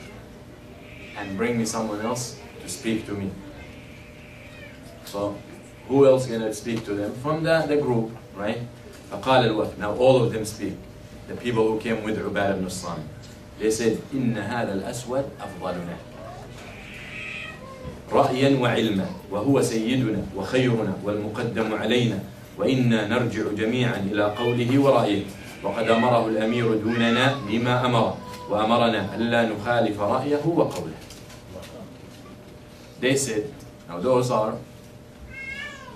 [SPEAKER 2] and bring me someone else to speak to me. So who else gonna speak to them? From the group, right? فقال الوفد. Now all of them speak. The people who came with Ubadah ibn Samit. They said, إن هذا الأسود أفضلنا رأيا وعلما وهو سيدنا وخيرنا والمقدم علينا وإنا نرجع جميعا إلى قوله ورأيه وقد أمره الأمير دوننا بما أمر وأمرنا ألا نخالف رأيه وقوله. They said, now those are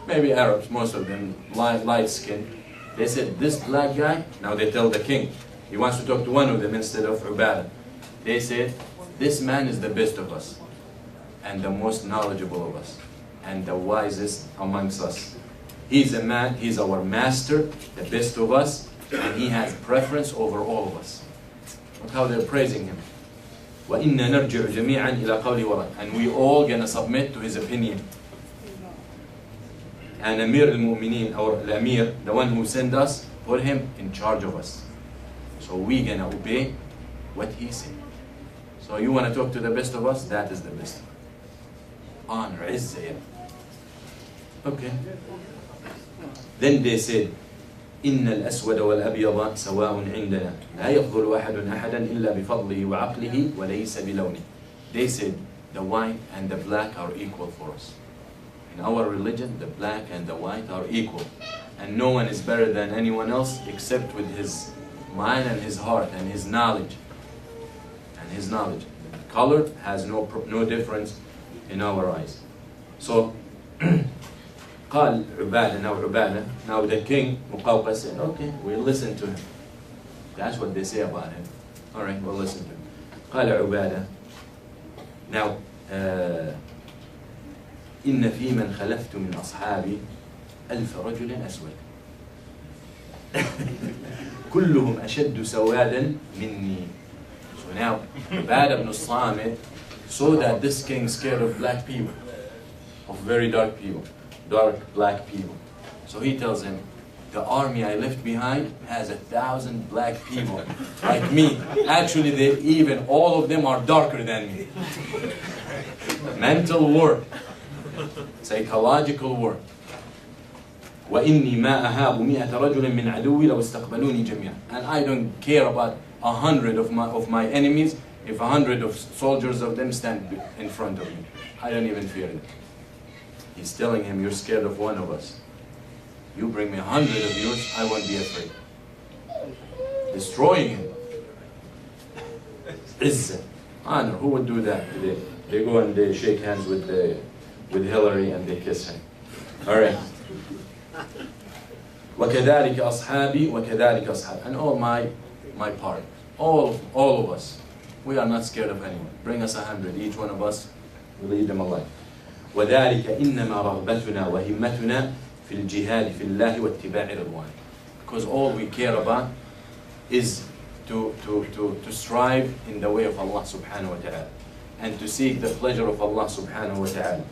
[SPEAKER 2] maybe Arabs, most of them light skinned. They said, this black guy, now they tell the king, he wants to talk to one of them instead of Ubadah. They said, this man is the best of us and the most knowledgeable of us and the wisest amongst us. He's a man, he's our master, the best of us, and he has preference over all of us. Look how they're praising him. وَإِنَّا نَرْجِعُ جَمِيعًا إِلَى قَوْلِ وَرَأْيِ. And we all gonna submit to his opinion. And Amir al-Mu'mineen, or Amir, the one who sent us, put him in charge of us. So we gonna obey what he said. So you wanna talk to the best of us? That is the best. Honor, izzah. Okay. Then they said, إن الأسود والأبيض سواء عندنا لا يفضل أحد أحدا إلا بفضله وعقله وليس بلونه. They said, the white and the black are equal for us. In our religion, the black and the white are equal. And no one is better than anyone else except with his mind and his heart and his knowledge. And his knowledge. Color has no difference in our eyes. So, قال عبادة, now the king Muqawqas said, okay, we'll listen to him. That's what they say about him. Alright, we'll listen to him. قال عبادة, now إن في من خلفت من أصحابي 1000 رجل أسود كلهم أشد سوادا مني. So now Ubadah ibn Samit saw that this king scared of black people, of very dark people, dark black people. So he tells him, the army I left behind has 1,000 black people like me. Actually, even all of them are darker than me. Mental war, psychological war. وإني ما أهاب 100 رجل من عدوي لو استقبلوني جميعا. And I don't care about 100 of my enemies if 100 of soldiers of them stand in front of me. I don't even fear them. He's telling him, you're scared of one of us. You bring me 100 of yours, I won't be afraid. Destroying him. Izzah, honor. Who would do that today? They go and they shake hands with Hillary and they kiss her. All right. وَكَذَلِكَ أَصْحَابِي وَكَذَلِكَ أَصْحَابِ. And all my part, all of us, we are not scared of anyone. Bring us 100, each one of us, we lead them alive. وَذَلِكَ إِنَّمَا رَغْبَتُنَا وَهِمَّتُنَا فِي الْجِهَادِ فِي اللَّهِ وَاتِّبَاعِ رِضْوَانِ. Because all we care about is to strive in the way of Allah subhanahu wa ta'ala and to seek the pleasure of Allah subhanahu wa ta'ala.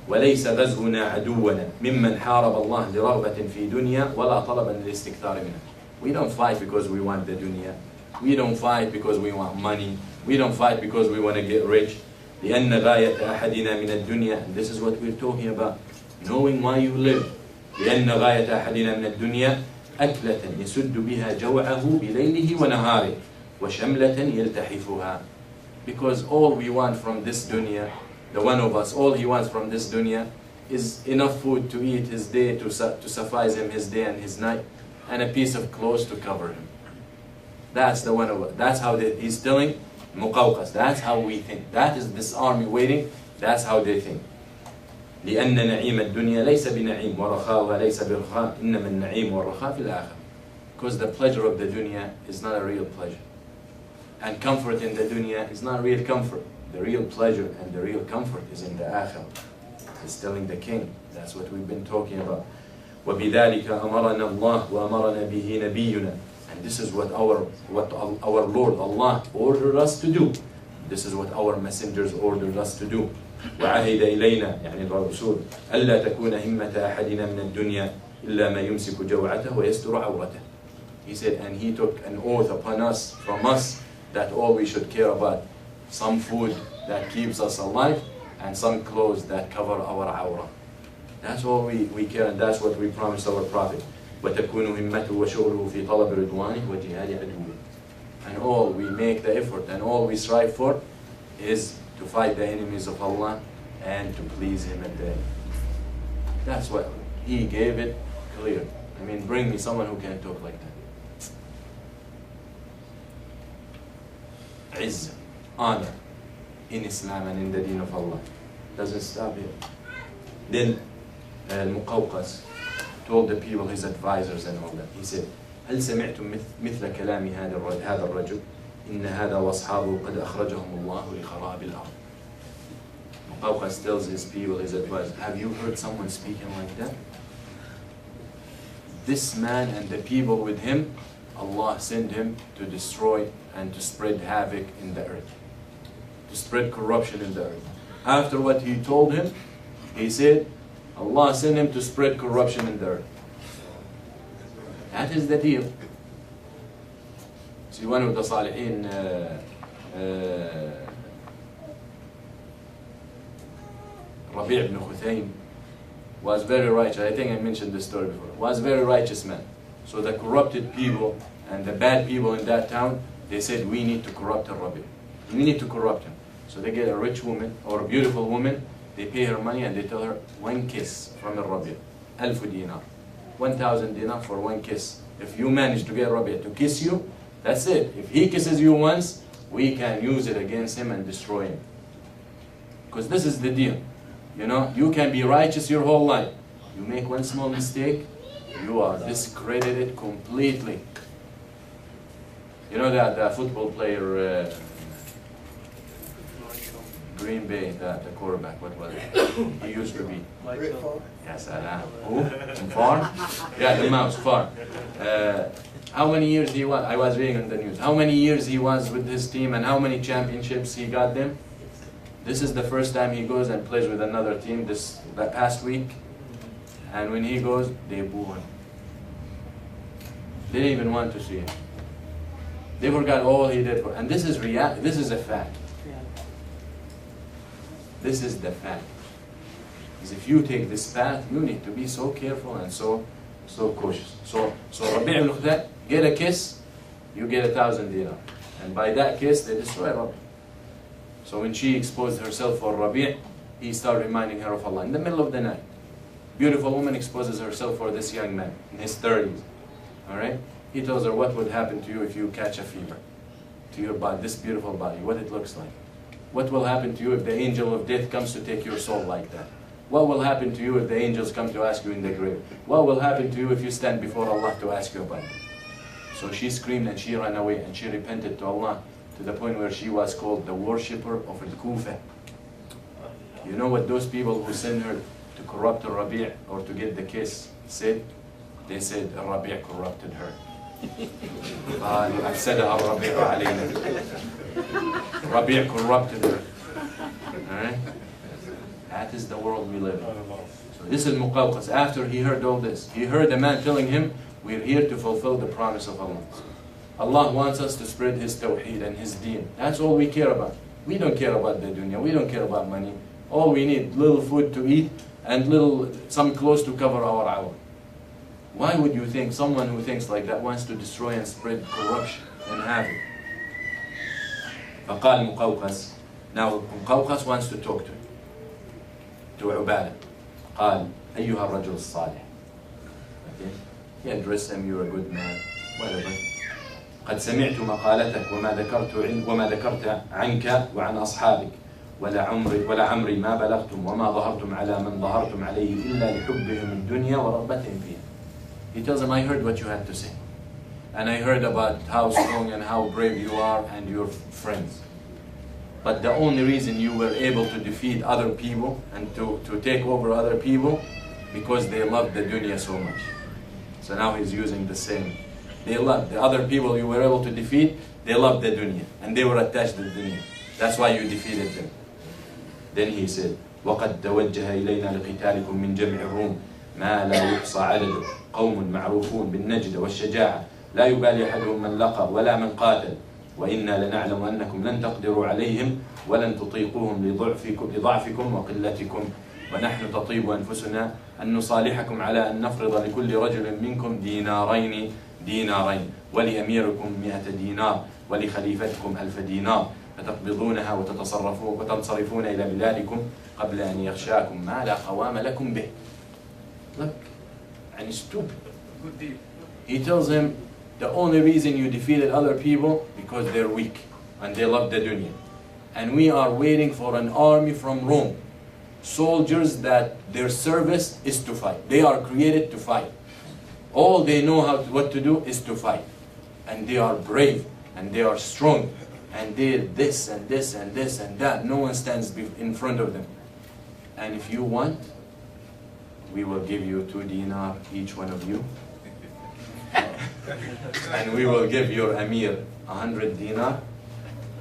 [SPEAKER 2] وليس غزونا عدونا ممن حارب الله لرغبة في دنيا ولا طلبا للاستكثار منها. We don't fight because we want the dunya. We don't fight because we want money. We don't fight because we want to get rich. لأن غاية أحدنا من الدنيا, and this is what we're talking about, knowing why you live. لأن غاية أحدنا من الدنيا أكلة يسد بها جوعه بليله ونهاره وشملة يلتحفها. Because all we want from this dunya, the one of us, all he wants from this dunya is enough food to eat his day, to suffice him his day and his night, and a piece of clothes to cover him. That's the one of us. That's how he's telling Muqawqas. That's how we think. That is this army waiting. That's how they think. لأن نعيم الدنيا ليس بنعيم ورخاؤها ليس برخاء إنما النعيم والرخاء في الآخرة. Because the pleasure of the dunya is not a real pleasure. And comfort in the dunya is not real comfort. The real pleasure and the real comfort is in the akhirah. He's telling the king. That's what we've been talking about. وبذلك أمرنا الله وأمرنا به نبينا. And this is what our Lord Allah ordered us to do. This is what our messengers ordered us to do. وعهد إلينا يعني الرسول ألا تكون همة أحدنا من الدنيا إلا ما يمسك جوعته ويستر عورته. He said, and he took an oath upon us, from us, that all we should care about, some food that keeps us alive, and some clothes that cover our awrah. That's all we care, and that's what we promised our Prophet. وتكون همته وشغله في طلب رضوانه وجهاد عدوه. And all we make the effort and all we strive for is to fight the enemies of Allah and to please Him at the end. That's what He gave it clear. I mean, bring me someone who can talk like that. Izzah, honor in Islam and in the deen of Allah. Doesn't stop here. Then Muqawqas told the people, his advisors and all that. He said, هل سمعتم مثل كلام هذا الرجل إن هذا وأصحابه قد أخرجهم الله لخراب الأرض. Muqawqas tells his people, his advisors, have you heard someone speaking like that? This man and the people with him, Allah sent him to destroy and to spread havoc in the earth, to spread corruption in the earth. After what he told him, he said, Allah sent him to spread corruption in the earth. That is the deal. See, one of the Salihin, Rabi' ibn Khuthaym, was very righteous. I think I mentioned this story before. Was a very righteous man. So the corrupted people and the bad people in that town, they said, we need to corrupt Rabi'. We need to corrupt him. So they get a rich woman or a beautiful woman, they pay her money and they tell her, one kiss from Rabi', 1,000 dinar. 1,000 dinar for one kiss. If you manage to get Rabi' to kiss you, that's it. If he kisses you once, we can use it against him and destroy him. Because this is the deal. You know, you can be righteous your whole life. You make one small mistake, you are discredited completely. You know that the football player, Green Bay, the quarterback, what was it? He used to be. Yes, who? Far? Yeah, the mouse, Far. How many years he was? I was reading on the news. How many years he was with his team and how many championships he got them? This is the first time he goes and plays with another team that past week. And when he goes, they boo him. They didn't even want to see him. They forgot all he did for. And this is reality. This is a fact. This is the fact. Because if you take this path, you need to be so careful and so cautious. So Rabi' ibn Khuthaym, get a kiss, you get 1,000 dinar. And by that kiss, they destroy Rabi'. So when she exposed herself for Rabi', he started reminding her of Allah in the middle of the night. Beautiful woman exposes herself for this young man in his 30s. All right? He tells her what would happen to you if you catch a fever to your body, this beautiful body, what it looks like. What will happen to you if the angel of death comes to take your soul like that? What will happen to you if the angels come to ask you in the grave? What will happen to you if you stand before Allah to ask you about it? So she screamed and she ran away and she repented to Allah to the point where she was called the worshipper of Al-Kufa. You know what those people who sent her to corrupt Al-Rabi' or to get the case said? They said Al-Rabi' corrupted her. أفسدها الربيع علينا. Rabi' corrupted her. Alright? That is the world we live in. So this is Muqawqas. After he heard all this, he heard a man telling him, we're here to fulfill the promise of Allah. Allah wants us to spread His Tawheed and His Deen. That's all we care about. We don't care about the dunya. We don't care about money. All we need, little food to eat and some clothes to cover our awrah. Why would you think someone who thinks like that wants to destroy and spread corruption and havoc? فقال مقوقس. Now مقوقس wants to talk to عبادة. قال أيها الرجل الصالح. Okay? He addressed him, you're a good man, whatever. قد سمعت مقالتك وما ذكرت عنك وعن أصحابك ولا عمري ما بلغتم وما ظهرتم على من ظهرتم عليه إلا لحبهم الدنيا ورغبتهم فيها. He tells him, I heard what you had to say. And I heard about how strong and how brave you are and your friends. But the only reason you were able to defeat other people and to take over other people, because they loved the dunya so much. So now he's using the same. They loved the other people you were able to defeat, they loved the dunya. And they were attached to the dunya. That's why you defeated them. Then he said, وَقَدْ تَوَجَّهَ إِلَيْنَا لِقِتَالِكُم مِّن جَمْعِ الرُّومِ ما لا يحصى عدده قوم معروفون بالنجدة والشجاعة لا يبالي أحدهم من لقى ولا من قاتل وإنا لنعلم أنكم لن تقدروا عليهم ولن تطيقوهم لضعفكم وقلتكم ونحن تطيب أنفسنا أن نصالحكم على أن نفرض لكل رجل منكم دينارين ولأميركم 100 دينار ولخليفتكم 1000 دينار فتقبضونها وتنصرفون إلى بلادكم قبل أن يغشاكم ما لا قوام لكم به. Look, and it's stupid.
[SPEAKER 3] Good deal.
[SPEAKER 2] He tells him, the only reason you defeated other people because they're weak and they love the dunya. And we are waiting for an army from Rome. Soldiers that their service is to fight. They are created to fight. All they know what to do is to fight. And they are brave and they are strong. And they're this and this and this and that. No one stands in front of them. And if you want, we will give you 2 dinar, each one of you. And we will give your Amir 100 dinar,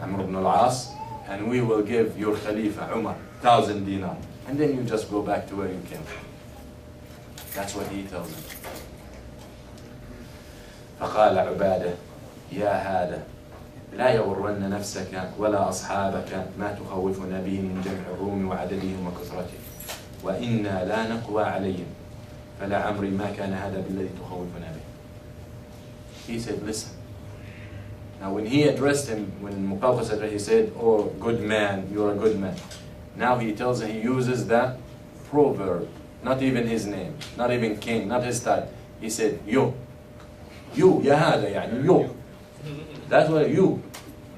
[SPEAKER 2] Amr ibn al-As, and we will give your Khalifa, Umar, 1,000 dinar. And then you just go back to where you came from. That's what he tells him. فقال عبادة يا هذا لا يغرن نفسك ولا أصحابك ما تخوفنا به من جمع الروم وعددهم وكثرتهم وإنا لا نقوى عليهم فلا عمري ما كان هذا بالذي تخوفنا به. He said, listen. Now when he addressed him, when Muqawqas addressed, he said, oh good man, you're a good man. Now he tells him, he uses that proverb, not even his name, not even king, not his title. He said, you, يا هذا يعني you. That's what you.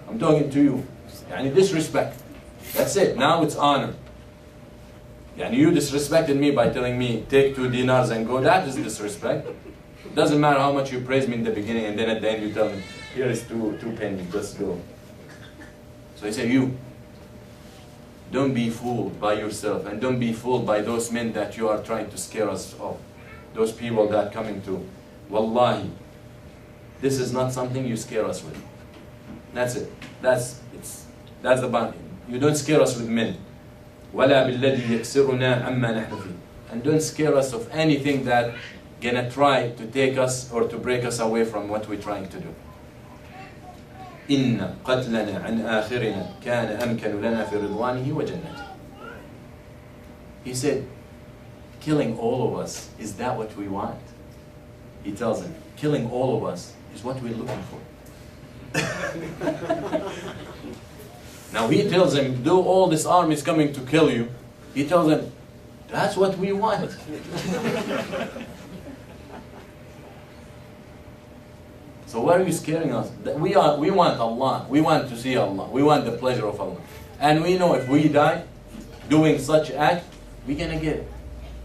[SPEAKER 2] I'm talking to you. يعني disrespect. That's it. Now it's honor. يعني you disrespected me by telling me take 2 dinars and go. That is disrespect. Doesn't matter how much you praise me in the beginning and then at the end you tell me here is two pennies, just go. So he said, you don't be fooled by yourself and don't be fooled by those men that you are trying to scare us off. Those people that coming to. Wallahi, this is not something you scare us with. That's it. That's the boundary. You don't scare us with men. وَلَا بِالَّذِي يَكْسِرُنَا عَمَّا نَحْنُ فِيهِ. And don't scare us of anything that gonna try to take us or to break us away from what we're trying to do. إِنَّ قَتْلَنَا عَنْ آخِرِنَا كَانَ أَمْكَنُ لَنَا فِي رِضْوَانِهِ وَجَنَّتِهِ. He said, killing all of us, is that what we want? He tells him, killing all of us is what we're looking for. Now he tells him, though all this army is coming to kill you, he tells him, that's what we want. So why are you scaring us? We want Allah. We want to see Allah. We want the pleasure of Allah. And we know if we die doing such act, we're gonna get it.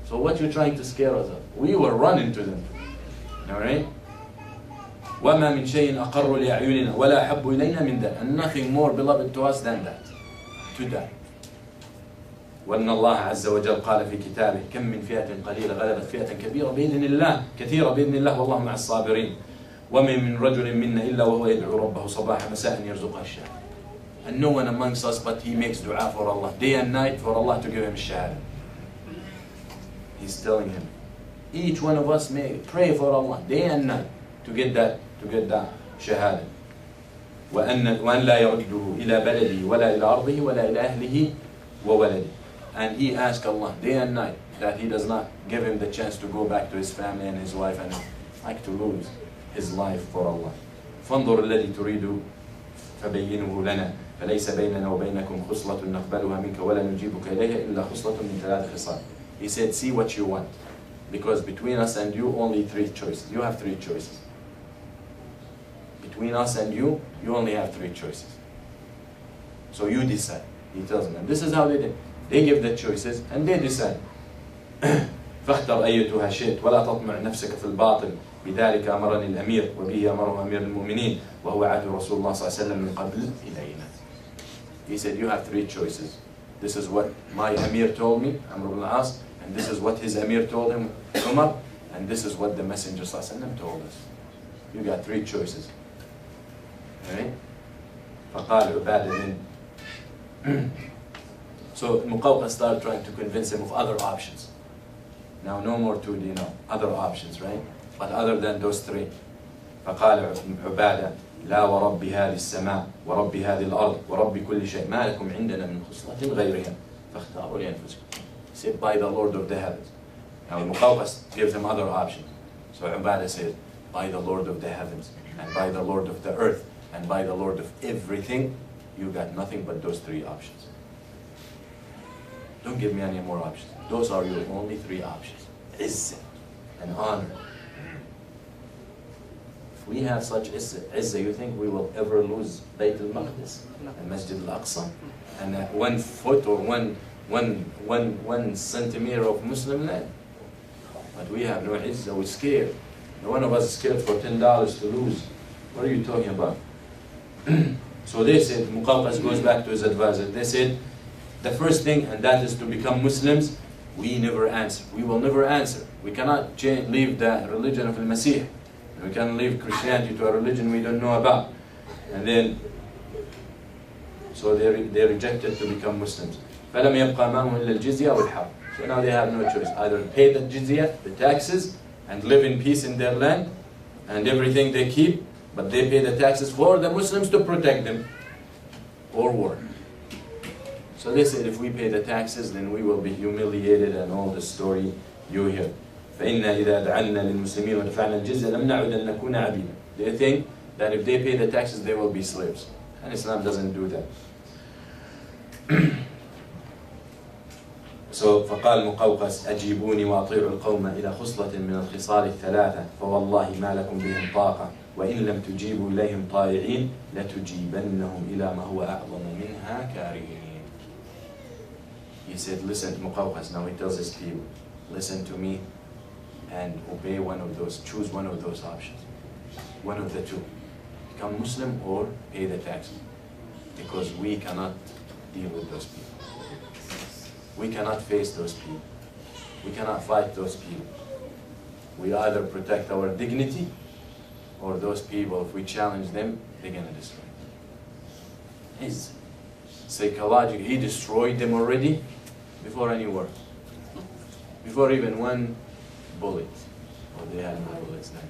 [SPEAKER 2] So what you're trying to scare us of? We will run into them. Alright? وَمَا مِنْ شَيْءٍ أَقَرُّ لِأَعْيُنِنَا وَلَا أَحَبُّ إِلَيْنَا مِنْ that. And nothing more beloved to us than that. To die. وأن الله عز وجل قال في كتابه كم من فئة قليلة غلبت فئة كبيرة بإذن الله كثيرة بإذن الله والله مع الصابرين ومن من رجل منا إلا وهو يدعو ربه صباح مساء يرزقه الشهادة. And no one amongst us but he makes dua for Allah day and night for Allah to give him shahada. He's telling him each one of us may pray for Allah day and night to get that shahada. وأن لا يرده إلى بلده ولا إلى أرضه ولا إلى أهله وولده. And he asked Allah day and night that he does not give him the chance to go back to his family and his wife and like to lose his life for Allah. فانظر الذي تريد فبينه لنا فليس بيننا وبينكم خصلة نقبلها منك ولا نجيبك إليها إلا خصلة من 3 خصال. He said, see what you want, because between us and you only 3 choices. You have 3 choices. Between us and you only have 3 choices. So you decide. He tells them, and this is how they did. They give the choices and they decide. فاختر أيتها شئت ولا تطمع نفسك في الباطل بذلك أمرني الأمير وبه أمره أمير المؤمنين وهو عهد رسول الله صلى الله عليه وسلم من قبل إلينا. He said, you have 3 choices. This is what my Amir told me, Amr ibn al-As, and this is what his Amir told him, Umar, and this is what the Messenger صلى الله عليه وسلم told us. You got 3 choices. Right? فقال عبادة then. So Muqawqas started trying to convince him of other options. Now no more 2 dinar, other options, right? But other than those 3. فقال عبادة لا ورب هذه السماء ورب هذه الأرض ورب كل شيء ما لكم عندنا من خصلة غيرها فاختاروا لأنفسكم. He said, by the Lord of the heavens. Now Muqawqas gives him other options. So Ubadah said, by the Lord of the heavens and by the Lord of the earth and by the Lord of everything, you got nothing but those 3 options. Don't give me any more options. Those are your only 3 options. Izzah and honor. If we have such izzah, you think we will ever lose Bayt al-Maqdis and Masjid al-Aqsa and 1 foot or one centimeter of Muslim land? But we have no izzah, we're scared. No one of us is scared for $10 to lose. What are you talking about? So they said, Muqawqas goes back to his advisor. They said, the first thing, and that is to become Muslims, we never answer. We will never answer. We cannot leave the religion of al-Masih. We can leave Christianity to a religion we don't know about. And then, so they rejected to become Muslims. فَلَمْ يَبْقَى مَاهُمْ إِلَّا الْجِزْيَةِ وَالْحَرْبِ. So now they have no choice. Either pay the jizya, the taxes, and live in peace in their land, and everything they keep, but they pay the taxes for the Muslims to protect them, or war. So they said, if we pay the taxes, then we will be humiliated, and all the story you hear. فَإِنَّا إِذَا دَعَلْنَا لِلْمُسْلِمِينَ وَدَفَعْنَا الْجِزْيَةَ لَمْ نَعُدْ أَنْ نَكُونَ عَبِيدًا. They think that if they pay the taxes, they will be slaves. And Islam doesn't do that. So فقال مقوقس أجيبوني وأطيعوا القوم إلى خصلة من الخصال الثلاثة فوالله ما لكم بهم طاقة وإن لم تجيبوا إليهم طائعين لتجيبنهم إلى ما هو أعظم منها كارهين. He said, listen, Muqawqas, now he tells his people, listen to me and obey one of those, choose one of those options. One of the 2. Become Muslim or pay the taxes. Because we cannot deal with those people. We cannot face those people. We cannot fight those people. We either protect our dignity, or those people, if we challenge them, they're going to destroy them. He's psychological. He destroyed them already before any war. Before even 1 bullet. Or they had no bullets then.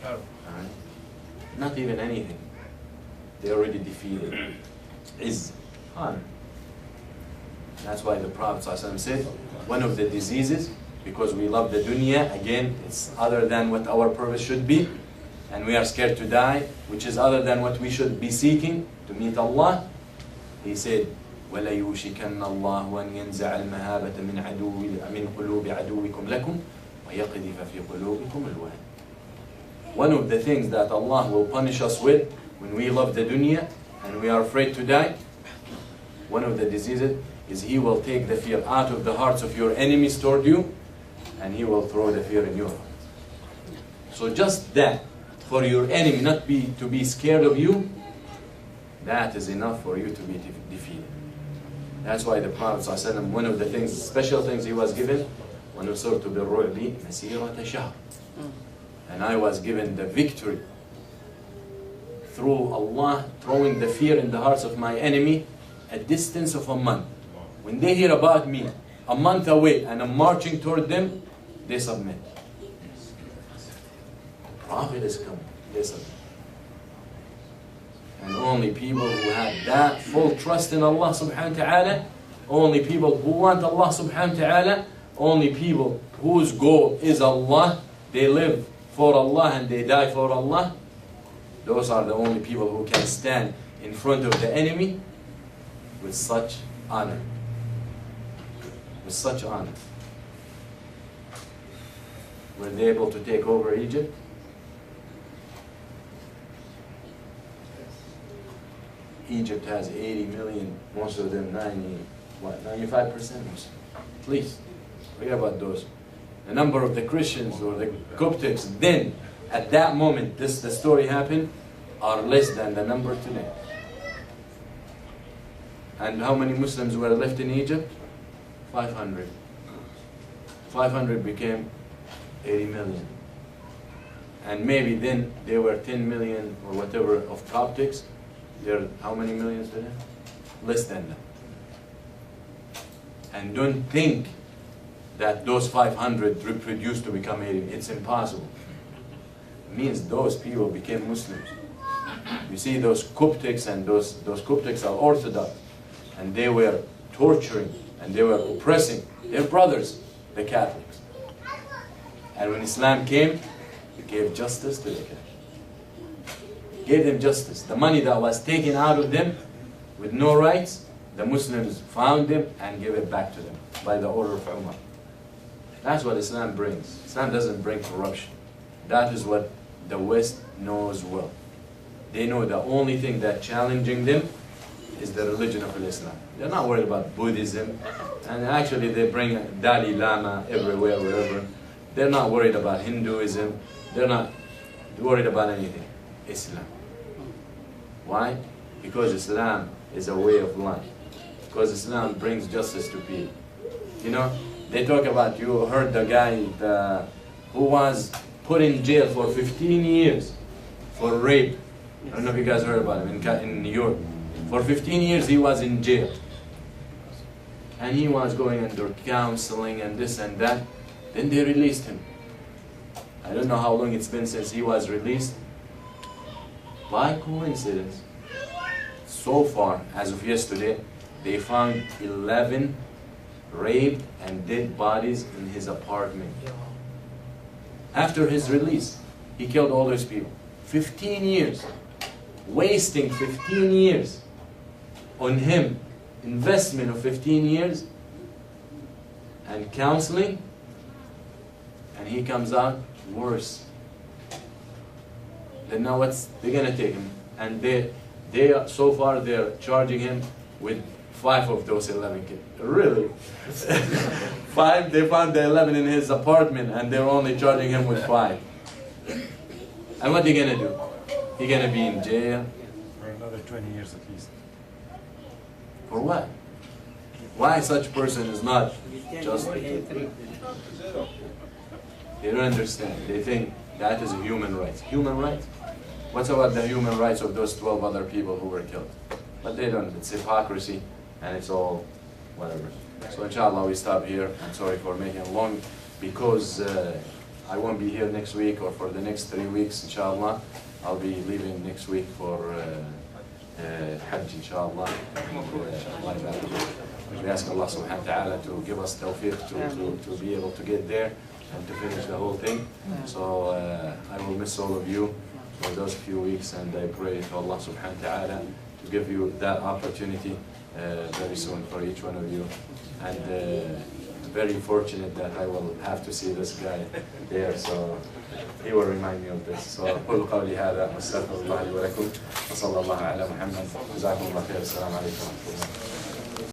[SPEAKER 3] Oh.
[SPEAKER 2] Alright? Not even anything. They already defeated. Is honor. That's why the Prophet ﷺ said, one of the diseases, because we love the dunya, again, it's other than what our purpose should be, and we are scared to die, which is other than what we should be seeking to meet Allah. He said, وَلَيُوشِكَنَّ اللَّهُ أَنْ يَنْزَعَ الْمَهَابَةَ مِنْ قُلُوبِ عَدُوِّكُمْ لَكُمْ وَيَقْذِفَ فِي قُلُوبِكُمُ الْوَهْنَ. One of the things that Allah will punish us with when we love the dunya and we are afraid to die, one of the diseases is he will take the fear out of the hearts of your enemies toward you, and he will throw the fear in your heart. So just that, for your enemy not to be scared of you, that is enough for you to be defeated. That's why the Prophet ﷺ, one of the things, special things he was given, وَنُصِرْتُ بِالرُّعْبِ مَسِيرَةَ شَهْرٍ. And I was given the victory through Allah throwing the fear in the hearts of my enemy a distance of a month. When they hear about me a month away and I'm marching toward them, they submit. The Prophet is coming, they submit. And only people who have that full trust in Allah subhanahu wa ta'ala, only people who want Allah subhanahu wa ta'ala, only people whose goal is Allah, they live for Allah and they die for Allah, those are the only people who can stand in front of the enemy with such honor. With such honor. Were they able to take over Egypt? Egypt has 80 million, most of them 95% Muslim. Please, forget about those. The number of the Christians or the Coptics then, at that moment, the story happened, are less than the number today. And how many Muslims were left in Egypt? 500. 500 became 80 million. And maybe then there were 10 million or whatever of Coptics. There are how many millions today? Less than that. And don't think that those 500 reproduced to become 80. It's impossible. It means those people became Muslims. You see those Coptics, and those Coptics are Orthodox, and they were torturing and they were oppressing their brothers, the Catholics. And when Islam came, it gave justice to the Catholics. Gave them justice. The money that was taken out of them with no rights, the Muslims found them and gave it back to them by the order of Umar. That's what Islam brings. Islam doesn't bring corruption. That is what the West knows well. They know the only thing that's challenging them is the religion of Islam. They're not worried about Buddhism, and actually they bring Dalai Lama everywhere, wherever. They're not worried about Hinduism. They're not worried about anything. Islam. Why? Because Islam is a way of life. Because Islam brings justice to people. You know, they talk about, you heard the guy who was put in jail for 15 years for rape. I don't know if you guys heard about him in New York. For 15 years he was in jail. And he was going under counseling and this and that. Then they released him. I don't know how long it's been since he was released. By coincidence, so far, as of yesterday, they found 11 raped and dead bodies in his apartment. After his release, he killed all those people. 15 years. Wasting 15 years on him. Investment of 15 years and counseling, and he comes out worse. Then now they're gonna take him, and they so far they're charging him with 5 of those 11 kids. Really? 5? They found the 11 in his apartment, and they're only charging him with 5. And what they gonna do? He gonna be in jail
[SPEAKER 3] For another 20 years at least.
[SPEAKER 2] for what? Why such person is not just? They don't understand. They think that is human rights. Human rights? What's about the human rights of those 12 other people who were killed? But they don't. It's hypocrisy, and it's all whatever. So inshallah we stop here. I'm sorry for making it long, because I won't be here next week or for the next 3 weeks, inshallah. I'll be leaving next week for Hajj, inshallah. We ask Allah subhanahu wa ta'ala to give us tawfiq to be able to get there and to finish the whole thing. So I will miss all of you for those few weeks, and I pray to Allah subhanahu wa ta'ala to give you that opportunity very soon for each one of you. And very fortunate that I will have to see this guy there, so he will remind me of this. So أقول قولي هذا واستغفر الله لي ولكم وصلى الله على محمد. جزاكم الله خير. السلام عليكم ورحمة الله.